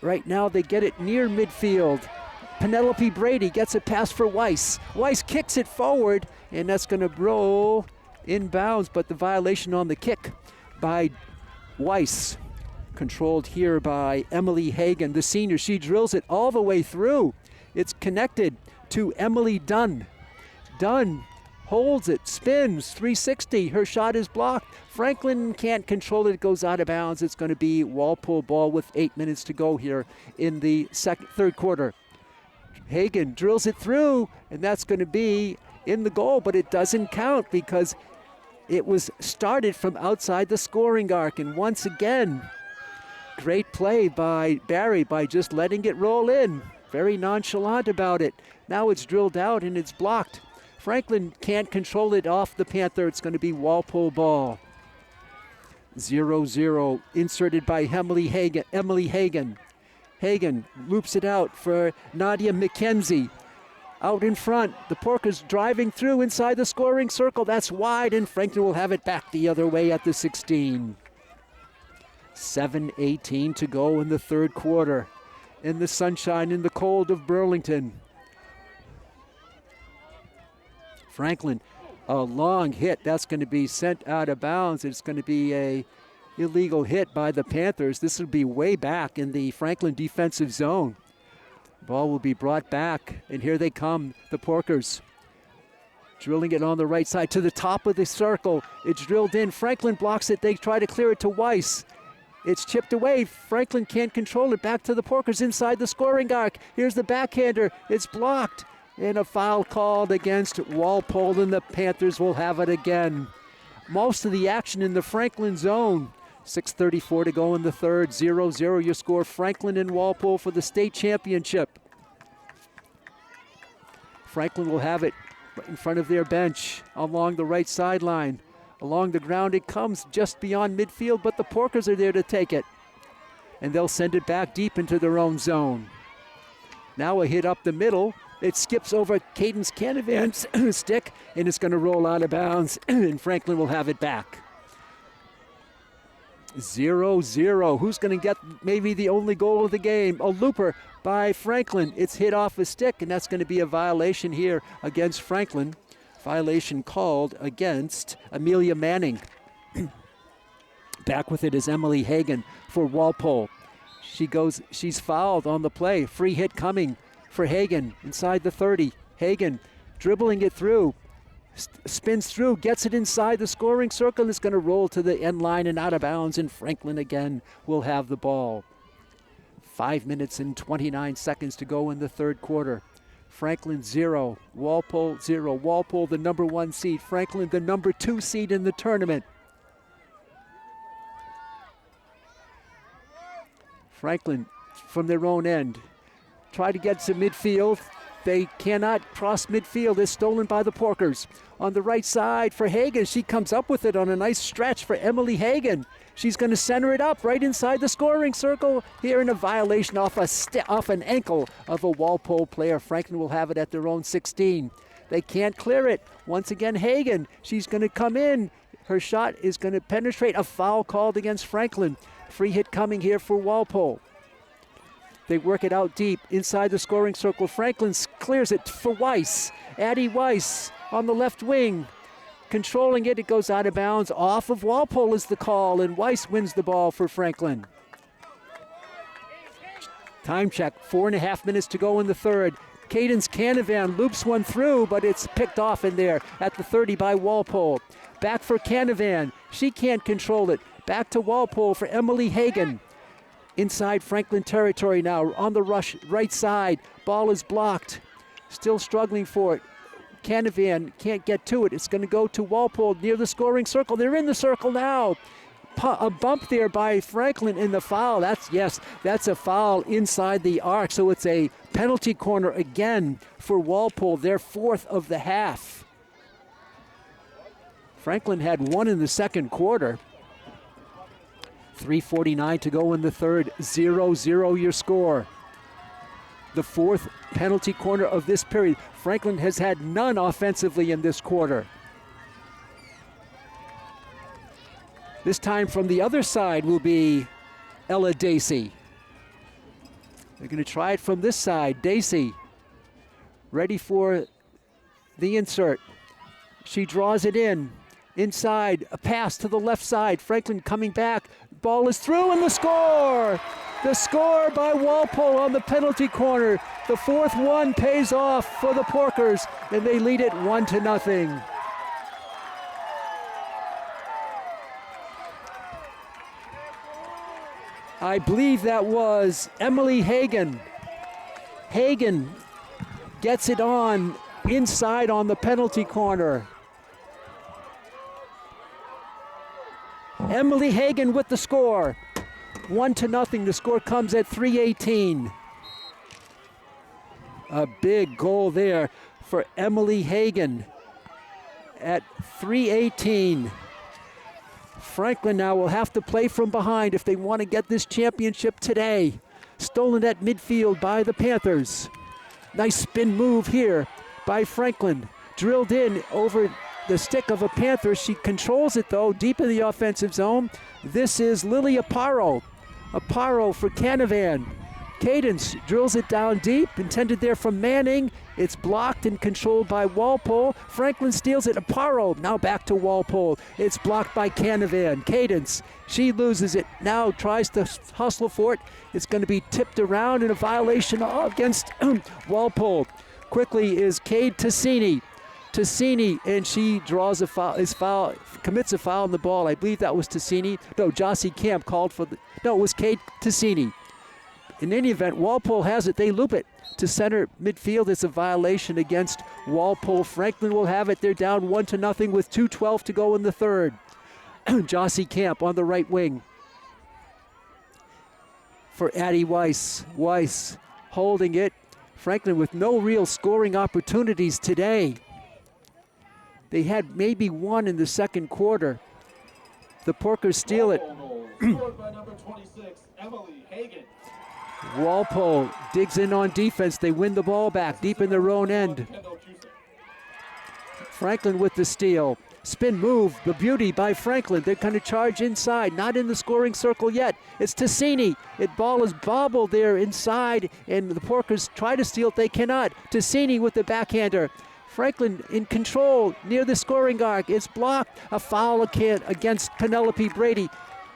Right now they get it near midfield. Penelope Brady gets a pass for Weiss. Weiss kicks it forward, and that's going to roll inbounds, but the violation on the kick by Weiss. Controlled here by Emily Hagan, the senior. She drills it all the way through. It's connected to Emily Dunn. Dunn holds it, spins, 360. Her shot is blocked. Franklin can't control it. It goes out of bounds. It's going to be Walpole ball with 8 minutes to go here in the third quarter. Hagan drills it through, and that's going to be in the goal, but it doesn't count because it was started from outside the scoring arc. And once again, great play by Barry by just letting it roll in. Very nonchalant about it. Now it's drilled out and it's blocked. Franklin can't control it off the Panther. It's going to be Walpole ball. 0-0, inserted by Emily Hagan. Hagan loops it out for Nadia McKenzie. Out in front, the Porkers driving through inside the scoring circle. That's wide, and Franklin will have it back the other way at the 16. 7:18 to go in the third quarter. In the sunshine, in the cold of Burlington. Franklin A long hit. That's going to be sent out of bounds. It's going to be a illegal hit by the Panthers. This will be way back in the Franklin defensive zone. Ball will be brought back, and here they come, the Porkers. Drilling it on the right side to the top of the circle. It's drilled in. Franklin blocks it. They try to clear it to Weiss. It's chipped away. Franklin can't control it. Back to the Porkers inside the scoring arc. Here's the backhander. It's blocked. And a foul called against Walpole, and the Panthers will have it again. Most of the action in the Franklin zone. 6:34 to go in the third. 0-0 your score. Franklin and Walpole for the state championship. Franklin will have it in front of their bench along the right sideline. Along the ground it comes just beyond midfield, but the Porkers are there to take it. And they'll send it back deep into their own zone. Now a hit up the middle. It skips over Cadence Canavan's stick, and it's going to roll out of bounds, and Franklin will have it back. 0-0. Who's going to get maybe the only goal of the game? A looper by Franklin. It's hit off a stick, and that's going to be a violation here against Franklin. Violation called against Amelia Manning. Back with it is Emily Hagan for Walpole. She's fouled on the play. Free hit coming for Hagan inside the 30. Hagan dribbling it through. Spins through, gets it inside the scoring circle. It's going to roll to the end line and out of bounds, and Franklin again will have the ball. 5 minutes and 29 seconds to go in the third quarter. Franklin 0, Walpole 0. Walpole the number 1 seed, Franklin the number 2 seed in the tournament. Franklin from their own end. Try to get to midfield. They cannot cross midfield. It's stolen by the Porkers. On the right side for Hagan. She comes up with it on a nice stretch for Emily Hagan. She's going to center it up right inside the scoring circle. Here in a violation off an ankle of a Walpole player. Franklin will have it at their own 16. They can't clear it. Once again, Hagan. She's going to come in. Her shot is going to penetrate. A foul called against Franklin. Free hit coming here for Walpole. They work it out deep inside the scoring circle. Franklin clears it for Weiss. Addie Weiss on the left wing. Controlling it, it goes out of bounds. Off of Walpole is the call, and Weiss wins the ball for Franklin. Time check, 4.5 minutes to go in the third. Cadence Canavan loops one through, but it's picked off in there at the 30 by Walpole. Back for Canavan. She can't control it. Back to Walpole for Emily Hagan. Inside Franklin territory now, on the rush, right side. Ball is blocked. Still struggling for it. Canavan can't get to it. It's going to go to Walpole near the scoring circle. They're in the circle now. A bump there by Franklin in the foul. That's a foul inside the arc. So it's a penalty corner again for Walpole, their 4th of the half. Franklin had one in the second quarter. 3:49 to go in the third. 0-0 your score. The 4th penalty corner of this period. Franklin has had none offensively in this quarter. This time from the other side will be Ella Dacey. They're going to try it from this side. Dacey ready for the insert. She draws it in. Inside, a pass to the left side. Franklin coming back. Ball is through, and the score! The score by Walpole on the penalty corner. The 4th one pays off for the Porkers, and they lead it 1-0. I believe that was Emily Hagan. Hagan gets it on inside on the penalty corner. Emily Hagan with the score. 1-0. The score comes at 3:18. A big goal there for Emily Hagan at 3:18. Franklin now will have to play from behind if they want to get this championship today. Stolen at midfield by the Panthers. Nice spin move here by Franklin. Drilled in over the stick of a Panther. She controls it though, deep in the offensive zone. This is Lily Aparo. Aparo for Canavan. Cadence drills it down deep, intended there from Manning. It's blocked and controlled by Walpole. Franklin steals it. Aparo now back to Walpole. It's blocked by Canavan. Cadence, she loses it. Now tries to hustle for it. It's going to be tipped around in a violation against Walpole. Quickly is Cade Tassini. Tassini, and she draws a foul, commits a foul on the ball. I believe that was Tassini. No, Jossie Camp called for no, it was Cade Tassini. In any event, Walpole has it. They loop it to center midfield. It's a violation against Walpole. Franklin will have it. They're down 1-0 with 2:12 to go in the third. Jossie Camp on the right wing for Addie Weiss. Weiss holding it. Franklin with no real scoring opportunities today. They had maybe one in the second quarter. The Porkers steal it. Scored by number 26, Emily Hagan. Walpole digs in on defense. They win the ball back deep in their own end. Franklin with the steal. Spin move, the beauty by Franklin. They're going to charge inside, not in the scoring circle yet. It's Tassini. Ball is bobbled there inside, and the Porkers try to steal it. They cannot. Tassini with the backhander. Franklin in control near the scoring arc. It's blocked. A foul against Penelope Brady.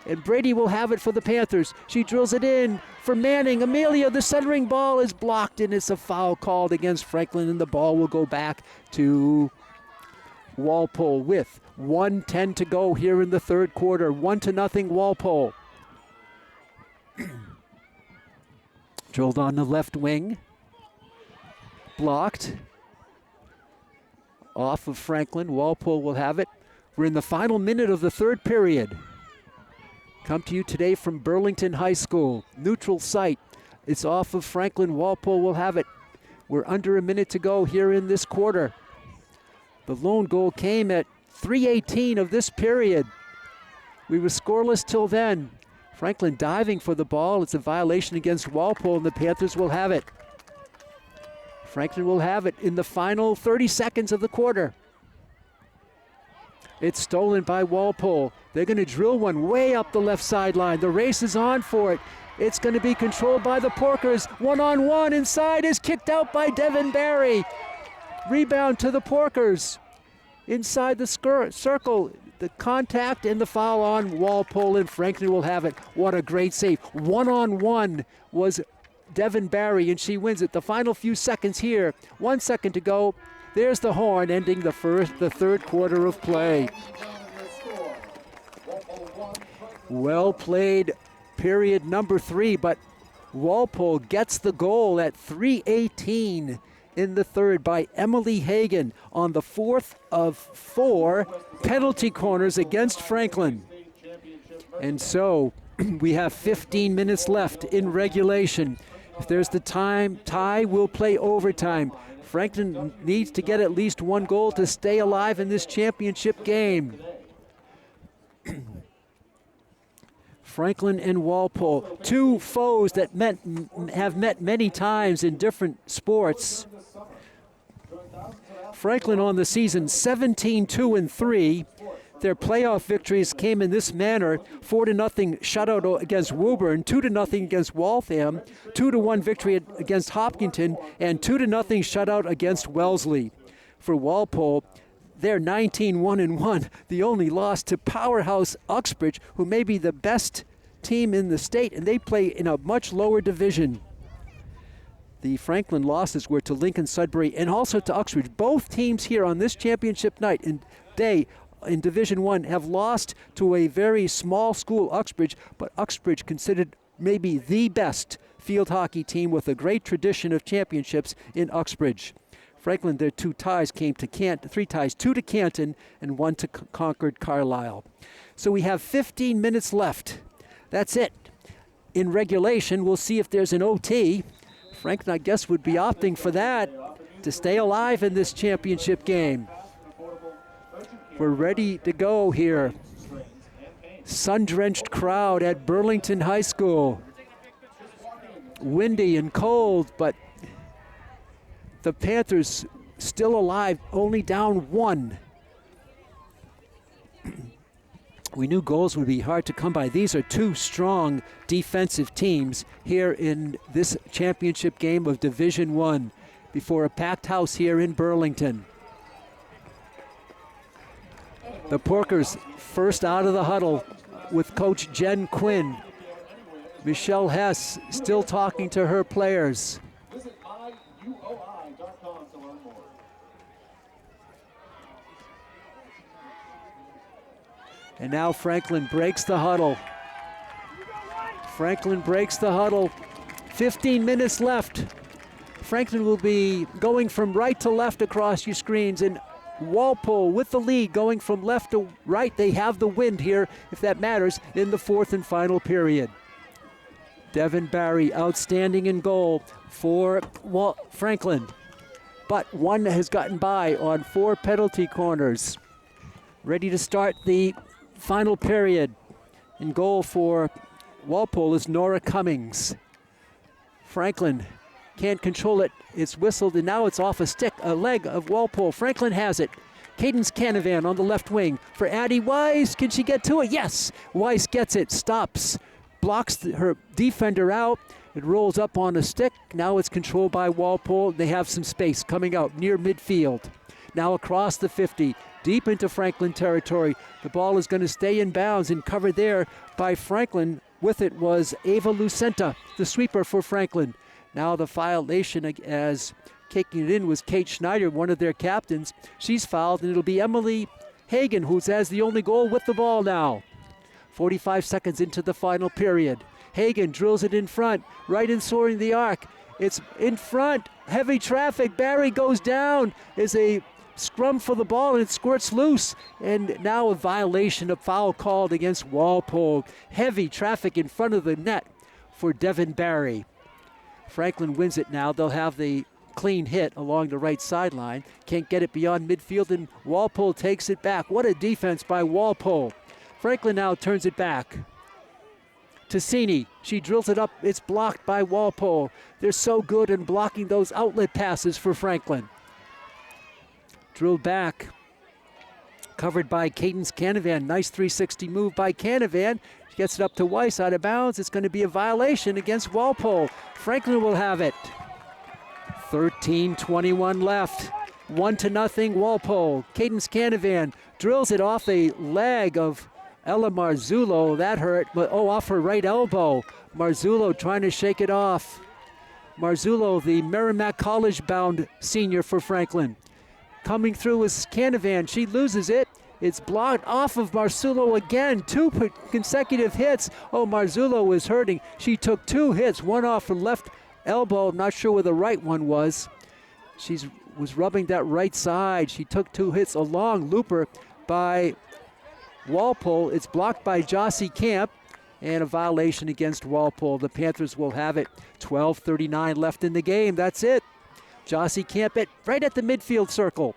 And Brady will have it for the Panthers. She drills it in for Manning. Amelia, the centering ball is blocked, and it's a foul called against Franklin, and the ball will go back to Walpole with 1:10 to go here in the third quarter. 1-0 Walpole. Drilled on the left wing. Blocked. Off of Franklin. Walpole will have it. We're in the final minute of the third period. Come to you today from Burlington High School. Neutral site. It's off of Franklin. Walpole will have it. We're under a minute to go here in this quarter. The lone goal came at 3:18 of this period. We were scoreless till then. Franklin diving for the ball. It's a violation against Walpole, and the Panthers will have it. Franklin will have it in the final 30 seconds of the quarter. It's stolen by Walpole. They're going to drill one way up the left sideline. The race is on for it. It's going to be controlled by the Porkers. One-on-one inside is kicked out by Devin Barry. Rebound to the Porkers. Inside the circle, the contact and the foul on Walpole, and Franklin will have it. What a great save. One-on-one was Devin Barry, and she wins it. The final few seconds here. 1 second to go. There's the horn ending the third quarter of play. Well played, period number 3, but Walpole gets the goal at 3:18 in the third by Emily Hagan on the 4th of 4 penalty corners against Franklin. And so we have 15 minutes left in regulation. If there's the tie, we'll play overtime. Franklin needs to get at least one goal to stay alive in this championship game. Franklin and Walpole, two foes that have met many times in different sports. Franklin on the season 17-2-3. Their playoff victories came in this manner: 4-0 shutout against Woburn, 2-0 against Waltham, 2-1 victory against Hopkinton, and 2-0 shutout against Wellesley. For Walpole, they're 19-1-1. The only loss to powerhouse Uxbridge, who may be the best team in the state, and they play in a much lower division. The Franklin losses were to Lincoln Sudbury and also to Uxbridge. Both teams here on this championship night and day in Division 1 have lost to a very small school, Uxbridge, but Uxbridge considered maybe the best field hockey team with a great tradition of championships in Uxbridge. Franklin, their two ties came to three ties, 2 to Canton and 1 to Concord Carlisle. So we have 15 minutes left. That's it. In regulation, we'll see if there's an OT. Franklin, I guess, would be opting for that to stay alive in this championship game. We're ready to go here. Sun-drenched crowd at Burlington High School. Windy and cold, but the Panthers still alive, only down 1. We knew goals would be hard to come by. These are two strong defensive teams here in this championship game of Division I before a packed house here in Burlington. The Porkers first out of the huddle with Coach Jen Quinn. Michelle Hess still talking to her players. Visit myuoi.com to learn more. And now Franklin breaks the huddle. Franklin breaks the huddle. 15 minutes left. Franklin will be going from right to left across your screens, and Walpole with the lead going from left to right. They have the wind here, if that matters, in the fourth and final period. Devin Barry outstanding in goal for Franklin, but one has gotten by on 4 penalty corners. Ready to start the final period. In goal for Walpole is Nora Cummings. Franklin can't control it. It's whistled, and now it's off a leg of Walpole. Franklin has it. Cadence Canavan on the left wing for Addie Weiss. Can she get to it? Yes. Weiss gets it, stops, blocks her defender out. It rolls up on a stick. Now it's controlled by Walpole. They have some space coming out near midfield. Now across the 50, deep into Franklin territory. The ball is going to stay in bounds and covered there by Franklin. With it was Ava Lucenta, the sweeper for Franklin. Now the violation as kicking it in was Kate Schneider, one of their captains. She's fouled, and it'll be Emily Hagan who has the only goal with the ball now. 45 seconds into the final period. Hagan drills it in front, right in soaring the arc. It's in front, heavy traffic. Barry goes down. Is a scrum for the ball, and it squirts loose. And now a violation, a foul called against Walpole. Heavy traffic in front of the net for Devin Barry. Franklin wins it now. They'll have the clean hit along the right sideline. Can't get it beyond midfield, and Walpole takes it back. What a defense by Walpole. Franklin now turns it back. Tassini, she drills it up. It's blocked by Walpole. They're so good in blocking those outlet passes for Franklin. Drilled back. Covered by Cadence Canavan. Nice 360 move by Canavan. She gets it up to Weiss out of bounds. It's going to be a violation against Walpole. Franklin will have it. 13:21 left. 1-0 Walpole. Cadence Canavan drills it off a leg of Ella Marzullo. That hurt, but off her right elbow. Marzullo trying to shake it off. Marzullo, the Merrimack College-bound senior for Franklin. Coming through is Canavan. She loses it. It's blocked off of Marzullo again. 2 consecutive hits. Marzullo is hurting. She took 2 hits, one off her left elbow. I'm not sure where the right one was. She was rubbing that right side. She took 2 hits. A long looper by Walpole. It's blocked by Jossie Camp, and a violation against Walpole. The Panthers will have it. 12:39 left in the game. That's it. Jossie Camp right at the midfield circle.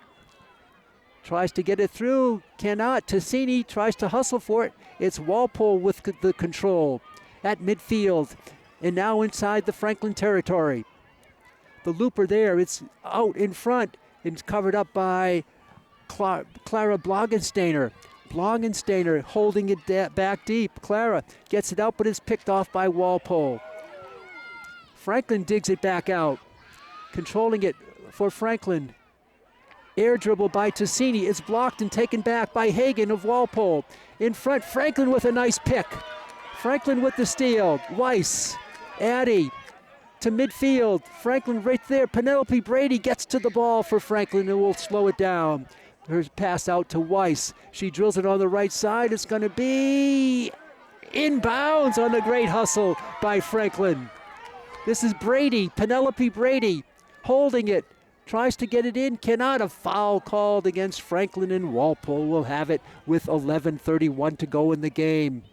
Tries to get it through, cannot. Tassini tries to hustle for it. It's Walpole with the control at midfield, and now inside the Franklin territory. The looper there, it's out in front. It's covered up by Clara Blogensteiner. Blogensteiner holding it back deep. Clara gets it out, but it's picked off by Walpole. Franklin digs it back out. Controlling it for Franklin. Air dribble by Tassini. It's blocked and taken back by Hagan of Walpole. In front, Franklin with a nice pick. Franklin with the steal. Weiss, Addie to midfield. Franklin right there. Penelope Brady gets to the ball for Franklin and will slow it down. Her pass out to Weiss. She drills it on the right side. It's going to be inbounds on the great hustle by Franklin. This is Brady, Penelope Brady, holding it. Tries to get it in, cannot. A foul called against Franklin, and Walpole will have it with 11:31 to go in the game.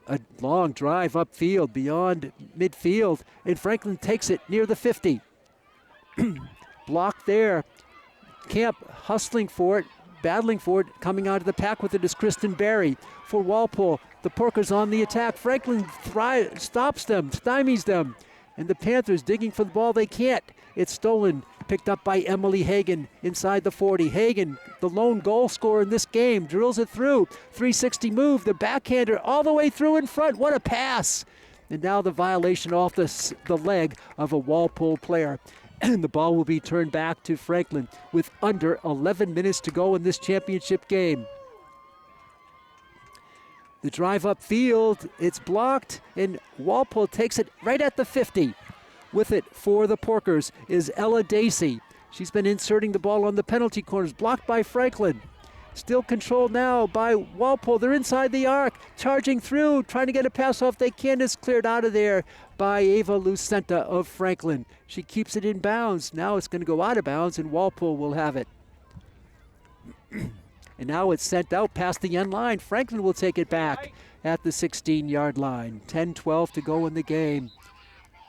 A long drive upfield beyond midfield, and Franklin takes it near the 50. Blocked there. Camp hustling for it, battling for it. Coming out of the pack with it is Kristen Barry for Walpole. The Porkers on the attack. Franklin stops them, stymies them. And the Panthers digging for the ball, they can't. It's stolen, picked up by Emily Hagan inside the 40. Hagan, the lone goal scorer in this game, drills it through. 360 move, the backhander all the way through in front. What a pass! And now the violation off the leg of a Walpole player. And the ball will be turned back to Franklin with under 11 minutes to go in this championship game. The drive upfield, it's blocked, and Walpole takes it right at the 50. With it for the Porkers is Ella Dacey. She's been inserting the ball on the penalty corners, blocked by Franklin. Still controlled now by Walpole. They're inside the arc, charging through, trying to get a pass off. They can't. It's cleared out of there by Ava Lucenta of Franklin. She keeps it in bounds. Now it's going to go out of bounds, and Walpole will have it. And now it's sent out past the end line. Franklin will take it back at the 16-yard line. 10-12 to go in the game.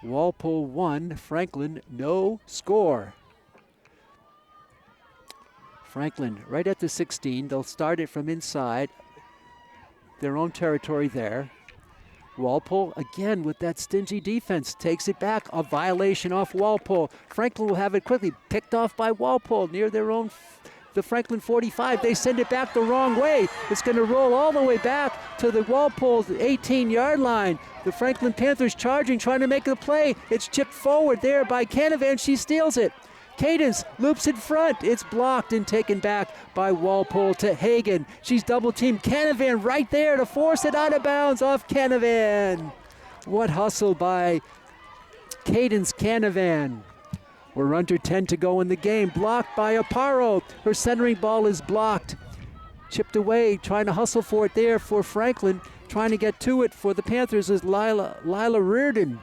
Walpole 1, Franklin no score. Franklin right at the 16. They'll start it from inside their own territory there. Walpole again with that stingy defense takes it back. A violation off Walpole. Franklin will have it quickly picked off by Walpole near their own the Franklin 45. They send it back the wrong way. It's going to roll all the way back to the Walpole 18-yard line. The Franklin Panthers charging, trying to make the play. It's chipped forward there by Canavan. She steals it. Cadence loops in front. It's blocked and taken back by Walpole to Hagan. She's double-teamed. Canavan right there to force it out of bounds off Canavan. What hustle by Cadence Canavan. We're under 10 to go in the game. Blocked by Aparo. Her centering ball is blocked. Chipped away, trying to hustle for it there for Franklin. Trying to get to it for the Panthers is Lila Reardon.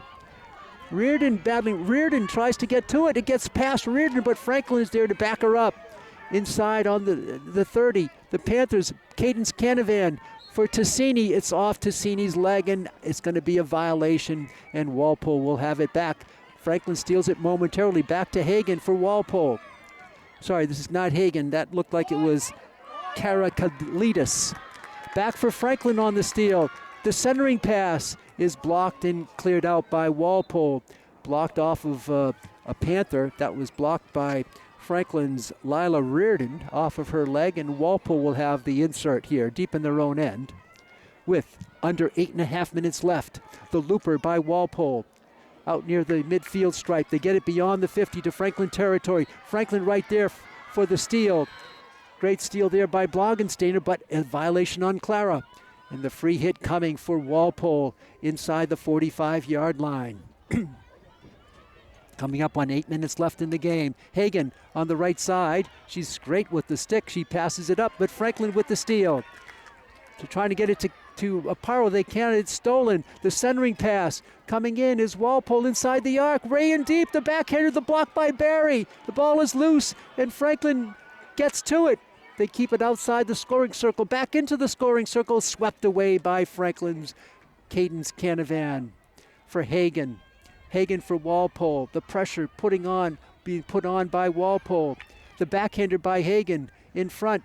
Reardon battling. Reardon tries to get to it. It gets past Reardon, but Franklin is there to back her up. Inside on the 30. The Panthers, Cadence Canavan for Tassini. It's off Tassini's leg, and it's going to be a violation, and Walpole will have it back. Franklin steals it momentarily. Back to Hagan for Walpole. Sorry, this is not Hagan. That looked like it was Karakalides. Back for Franklin on the steal. The centering pass is blocked and cleared out by Walpole. Blocked off of a Panther. That was blocked by Franklin's Lila Reardon off of her leg, and Walpole will have the insert here deep in their own end. With under 8.5 minutes left. The looper by Walpole. Out near the midfield stripe. They get it beyond the 50 to Franklin territory. Franklin right there for the steal. Great steal there by Blogensteiner, but a violation on Clara. And the free hit coming for Walpole inside the 45-yard line. Coming up on 8 minutes left in the game. Hagan on the right side. She's great with the stick. She passes it up, but Franklin with the steal. So trying to get it to Aparo, they can't. It's stolen. The centering pass coming in is Walpole inside the arc. Ray in deep. The backhander, the block by Barry. The ball is loose, and Franklin gets to it. They keep it outside the scoring circle. Back into the scoring circle. Swept away by Franklin's Cadence Canavan for Hagan. Hagan for Walpole. The pressure being put on by Walpole. The backhander by Hagan in front.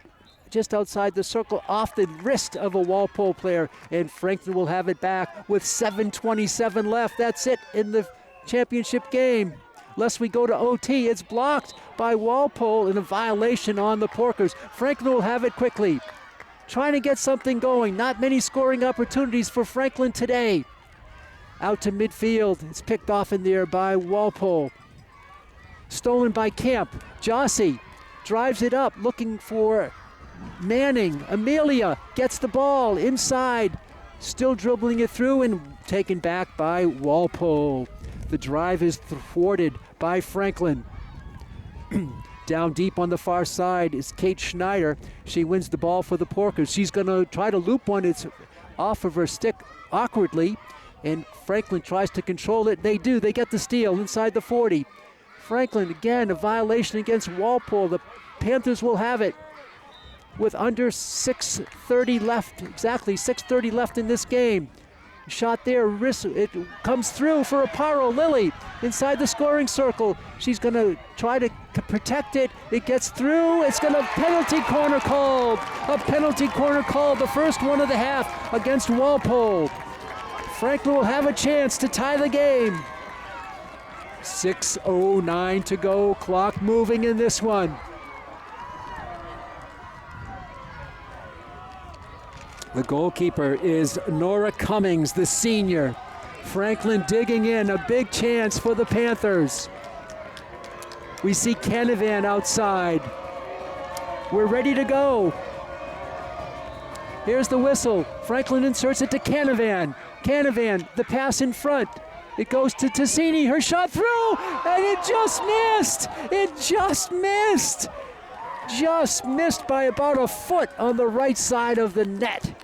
Just outside the circle, off the wrist of a Walpole player, and Franklin will have it back with 7:27 left. That's it in the championship game. Lest we go to OT, it's blocked by Walpole in a violation on the Porkers. Franklin will have it quickly. Trying to get something going. Not many scoring opportunities for Franklin today. Out to midfield. It's picked off in there by Walpole. Stolen by Camp. Jossie drives it up, looking for Manning. Amelia gets the ball inside, still dribbling it through and taken back by Walpole. The drive is thwarted by Franklin. Down deep on the far side is Kate Schneider. She wins the ball for the Porkers. She's going to try to loop one. It's off of her stick awkwardly, and Franklin tries to control it. They do. They get the steal inside the 40. Franklin, again, a violation against Walpole. The Panthers will have it. With under 6:30 left, exactly 6:30 left in this game. Shot there, it comes through for Aparo. Lily inside the scoring circle. She's going to try to protect it. It gets through. It's going to penalty corner called. A penalty corner called, the first one of the half against Walpole. Franklin will have a chance to tie the game. 6:09 to go. Clock moving in this one. The goalkeeper is Nora Cummings, the senior. Franklin digging in, a big chance for the Panthers. We see Canavan outside. We're ready to go. Here's the whistle. Franklin inserts it to Canavan. Canavan, the pass in front. It goes to Tassini, her shot through, and it just missed. It just missed. Just missed by about a foot on the right side of the net.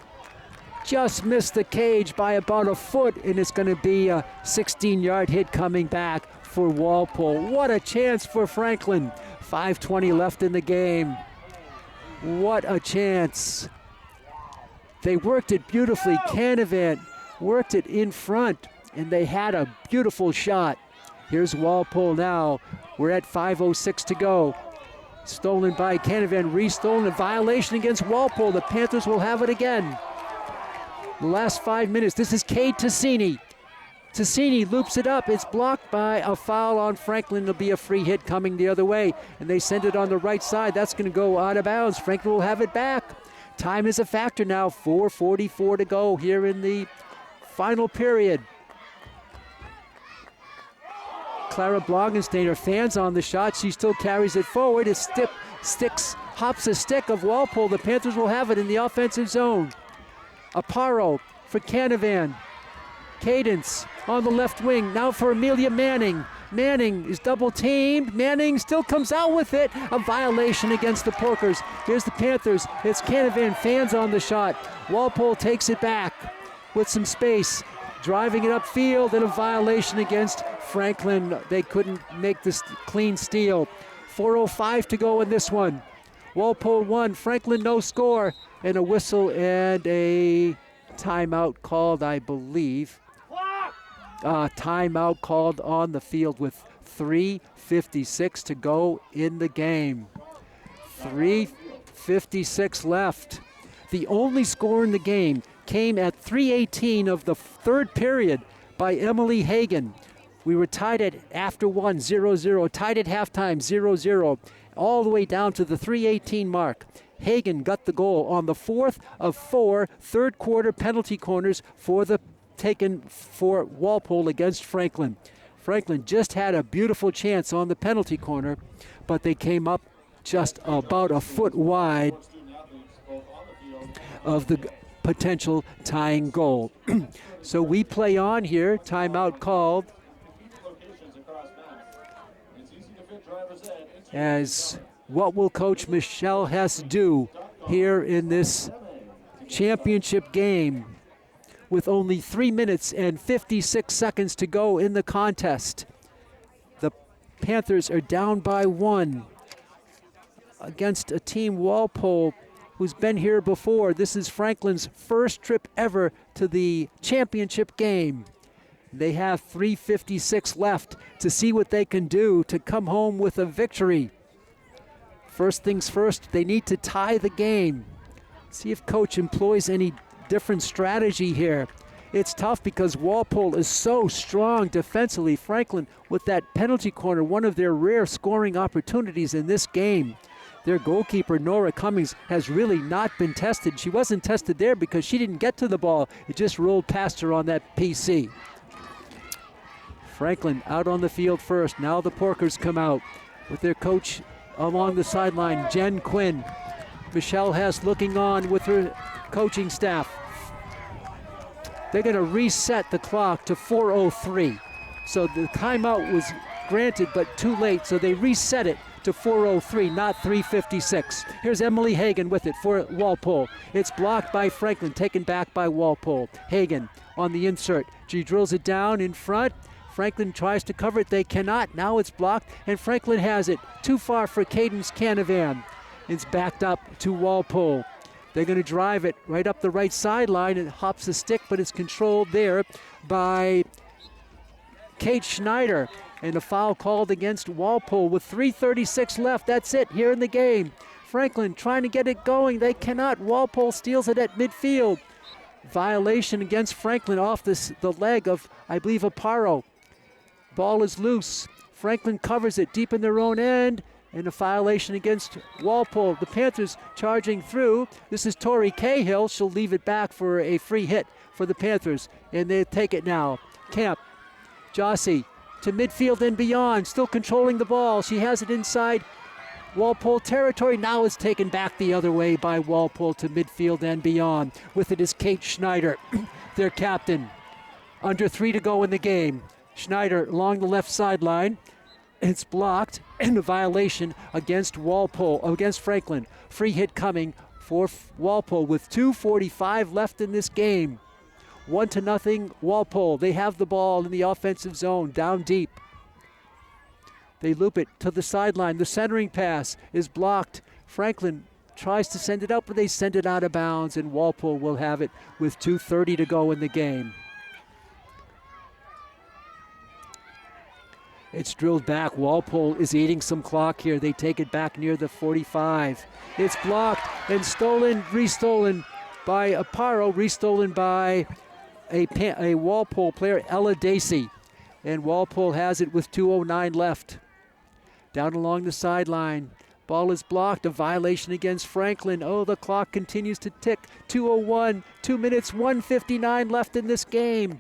Just missed the cage by about a foot, and it's going to be a 16-yard hit coming back for Walpole. What a chance for Franklin. 5:20 left in the game. What a chance. They worked it beautifully. Canavan worked it in front, and they had a beautiful shot. Here's Walpole now. We're at 5:06 to go. Stolen by Canavan, restolen, a violation against Walpole. The Panthers will have it again. The last 5 minutes, this is Cade Tassini. Tassini loops it up, it's blocked by a foul on Franklin. There'll be a free hit coming the other way, and they send it on the right side. That's gonna go out of bounds. Franklin will have it back. Time is a factor now, 4:44 to go here in the final period. Clara Blogenstein, her fans on the shot. She still carries it forward. It hops a stick of Walpole. The Panthers will have it in the offensive zone. Aparo for Canavan. Cadence on the left wing. Now for Amelia Manning. Manning is double teamed. Manning still comes out with it. A violation against the Porkers. Here's the Panthers. It's Canavan, fans on the shot. Walpole takes it back with some space. Driving it upfield, and a violation against Franklin. They couldn't make this clean steal. 4:05 to go in this one. Walpole 1, Franklin no score, and a whistle and a timeout called, I believe. Timeout called on the field with 3:56 to go in the game. 3:56 left. The only score in the game came at 3:18 of the third period by Emily Hagan. We were tied at after 1, 0-0, tied at halftime, 0-0, all the way down to the 3:18 mark. Hagan got the goal on the fourth of 4 third quarter penalty corners taken for Walpole against Franklin. Franklin just had a beautiful chance on the penalty corner, but they came up just about a foot wide of the potential tying goal. So we play on here, timeout called, as what will Coach Michelle Hess do here in this championship game with only 3 minutes and 56 seconds to go in the contest. The Panthers are down by 1 against a team, Walpole, who's been here before. This is Franklin's first trip ever to the championship game. They have 3:56 left to see what they can do to come home with a victory. First things first, they need to tie the game. See if Coach employs any different strategy here. It's tough because Walpole is so strong defensively. Franklin, with that penalty corner, one of their rare scoring opportunities in this game. Their goalkeeper, Nora Cummings, has really not been tested. She wasn't tested there because she didn't get to the ball. It just rolled past her on that PC. Franklin out on the field first. Now the Porkers come out with their coach along the sideline, Jen Quinn. Michelle Hess looking on with her coaching staff. They're going to reset the clock to 4:03. So the timeout was granted, but too late, so they reset it to 4:03, not 3:56. Here's Emily Hagan with it for Walpole. It's blocked by Franklin, taken back by Walpole. Hagan on the insert. She drills it down in front. Franklin tries to cover it. They cannot. Now it's blocked, and Franklin has it. Too far for Cadence Canavan. It's backed up to Walpole. They're going to drive it right up the right sideline. It hops the stick, but it's controlled there by Kate Schneider. And a foul called against Walpole with 3:36 left. That's it here in the game. Franklin trying to get it going. They cannot. Walpole steals it at midfield. Violation against Franklin off the leg of, I believe, Aparo. Ball is loose. Franklin covers it deep in their own end, and a violation against Walpole. The Panthers charging through. This is Tori Cahill. She'll leave it back for a free hit for the Panthers, and they take it now. Camp, Jossie to midfield and beyond, still controlling the ball. She has it inside Walpole territory. Now it's taken back the other way by Walpole to midfield and beyond. With it is Kate Schneider, their captain. Under 3 to go in the game. Schneider along the left sideline. It's blocked, and a violation against Walpole, against Franklin. Free hit coming for Walpole with 2:45 left in this game. 1-0 Walpole. They have the ball in the offensive zone, down deep. They loop it to the sideline. The centering pass is blocked. Franklin tries to send it up, but they send it out of bounds, and Walpole will have it with 2:30 to go in the game. It's drilled back. Walpole is eating some clock here. They take it back near the 45. It's blocked and stolen, restolen by Aparo, restolen by a Walpole player, Ella Dacey. And Walpole has it with 2:09 left. Down along the sideline. Ball is blocked, a violation against Franklin. Oh, the clock continues to tick. 2:01, 2 minutes, 1:59 left in this game.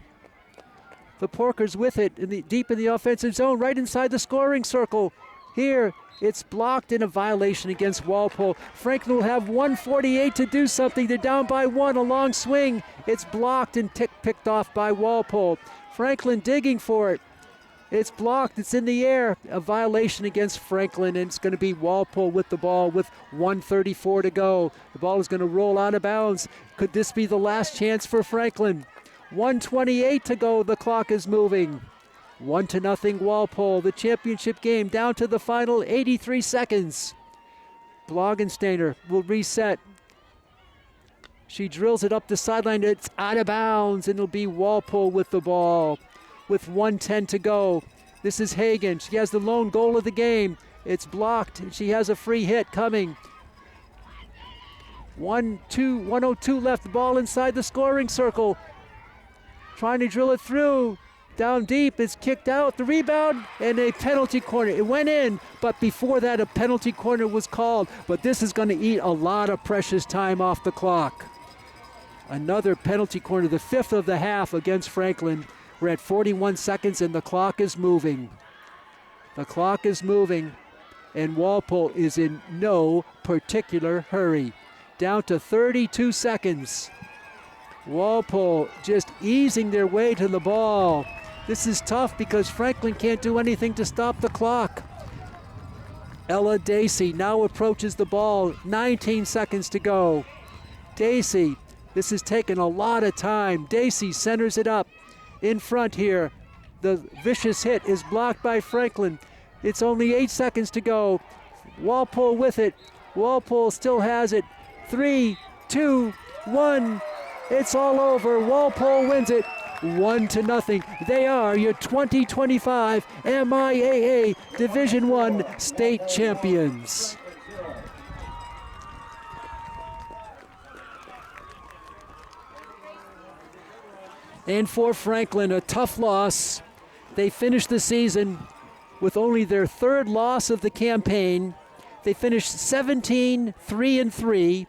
The Porkers with it deep in the offensive zone, right inside the scoring circle. Here, it's blocked in a violation against Walpole. Franklin will have 1:48 to do something. They're down by 1, a long swing. It's blocked and picked off by Walpole. Franklin digging for it. It's blocked, it's in the air. A violation against Franklin, and it's going to be Walpole with the ball with 1:34 to go. The ball is going to roll out of bounds. Could this be the last chance for Franklin? 1:28 to go, the clock is moving. 1-0 Walpole, the championship game down to the final 83 seconds. Blogensteiner will reset. She drills it up the sideline, it's out of bounds, and it'll be Walpole with the ball with 1:10 to go. This is Hagen, she has the lone goal of the game. It's blocked, she has a free hit coming. 1:02 left, the ball inside the scoring circle. Trying to drill it through, down deep, it's kicked out, the rebound, and a penalty corner. It went in, but before that a penalty corner was called, but this is going to eat a lot of precious time off the clock. Another penalty corner, the 5th of the half against Franklin. We're at 41 seconds and the clock is moving. The clock is moving, and Walpole is in no particular hurry. Down to 32 seconds. Walpole just easing their way to the ball. This is tough because Franklin can't do anything to stop the clock. Ella Dacey now approaches the ball, 19 seconds to go. Dacey, this has taken a lot of time. Dacey centers it up in front here. The vicious hit is blocked by Franklin. It's only 8 seconds to go. Walpole with it. Walpole still has it. 3, 2, 1. It's all over. Walpole wins it 1-0. They are your 2025 MIAA Division I state champions. And for Franklin, a tough loss. They finished the season with only their 3rd loss of the campaign. They finished 17-3-3.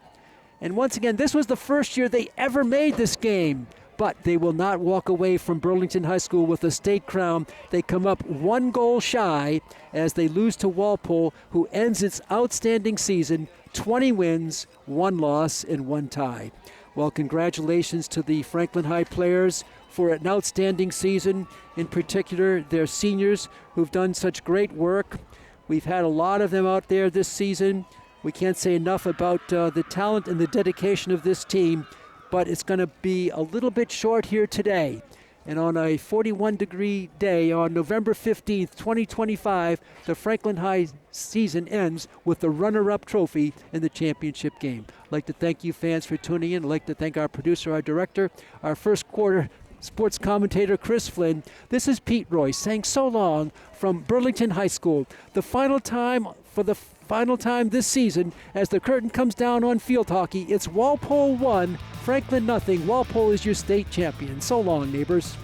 And once again, this was the first year they ever made this game. But they will not walk away from Burlington High School with a state crown. They come up 1 goal shy as they lose to Walpole, who ends its outstanding season, 20 wins, 1 loss, and 1 tie. Well, congratulations to the Franklin High players for an outstanding season, in particular their seniors who've done such great work. We've had a lot of them out there this season. We can't say enough about the talent and the dedication of this team, but it's going to be a little bit short here today. And on a 41-degree day on November 15th, 2025, the Franklin High season ends with the runner-up trophy in the championship game. I'd like to thank you fans for tuning in. I'd like to thank our producer, our director, our first quarter sports commentator, Chris Flynn. This is Pete Roy saying so long from Burlington High School. The final time this season as the curtain comes down on field hockey. It's Walpole 1, Franklin 0. Walpole is your state champion. So long, neighbors.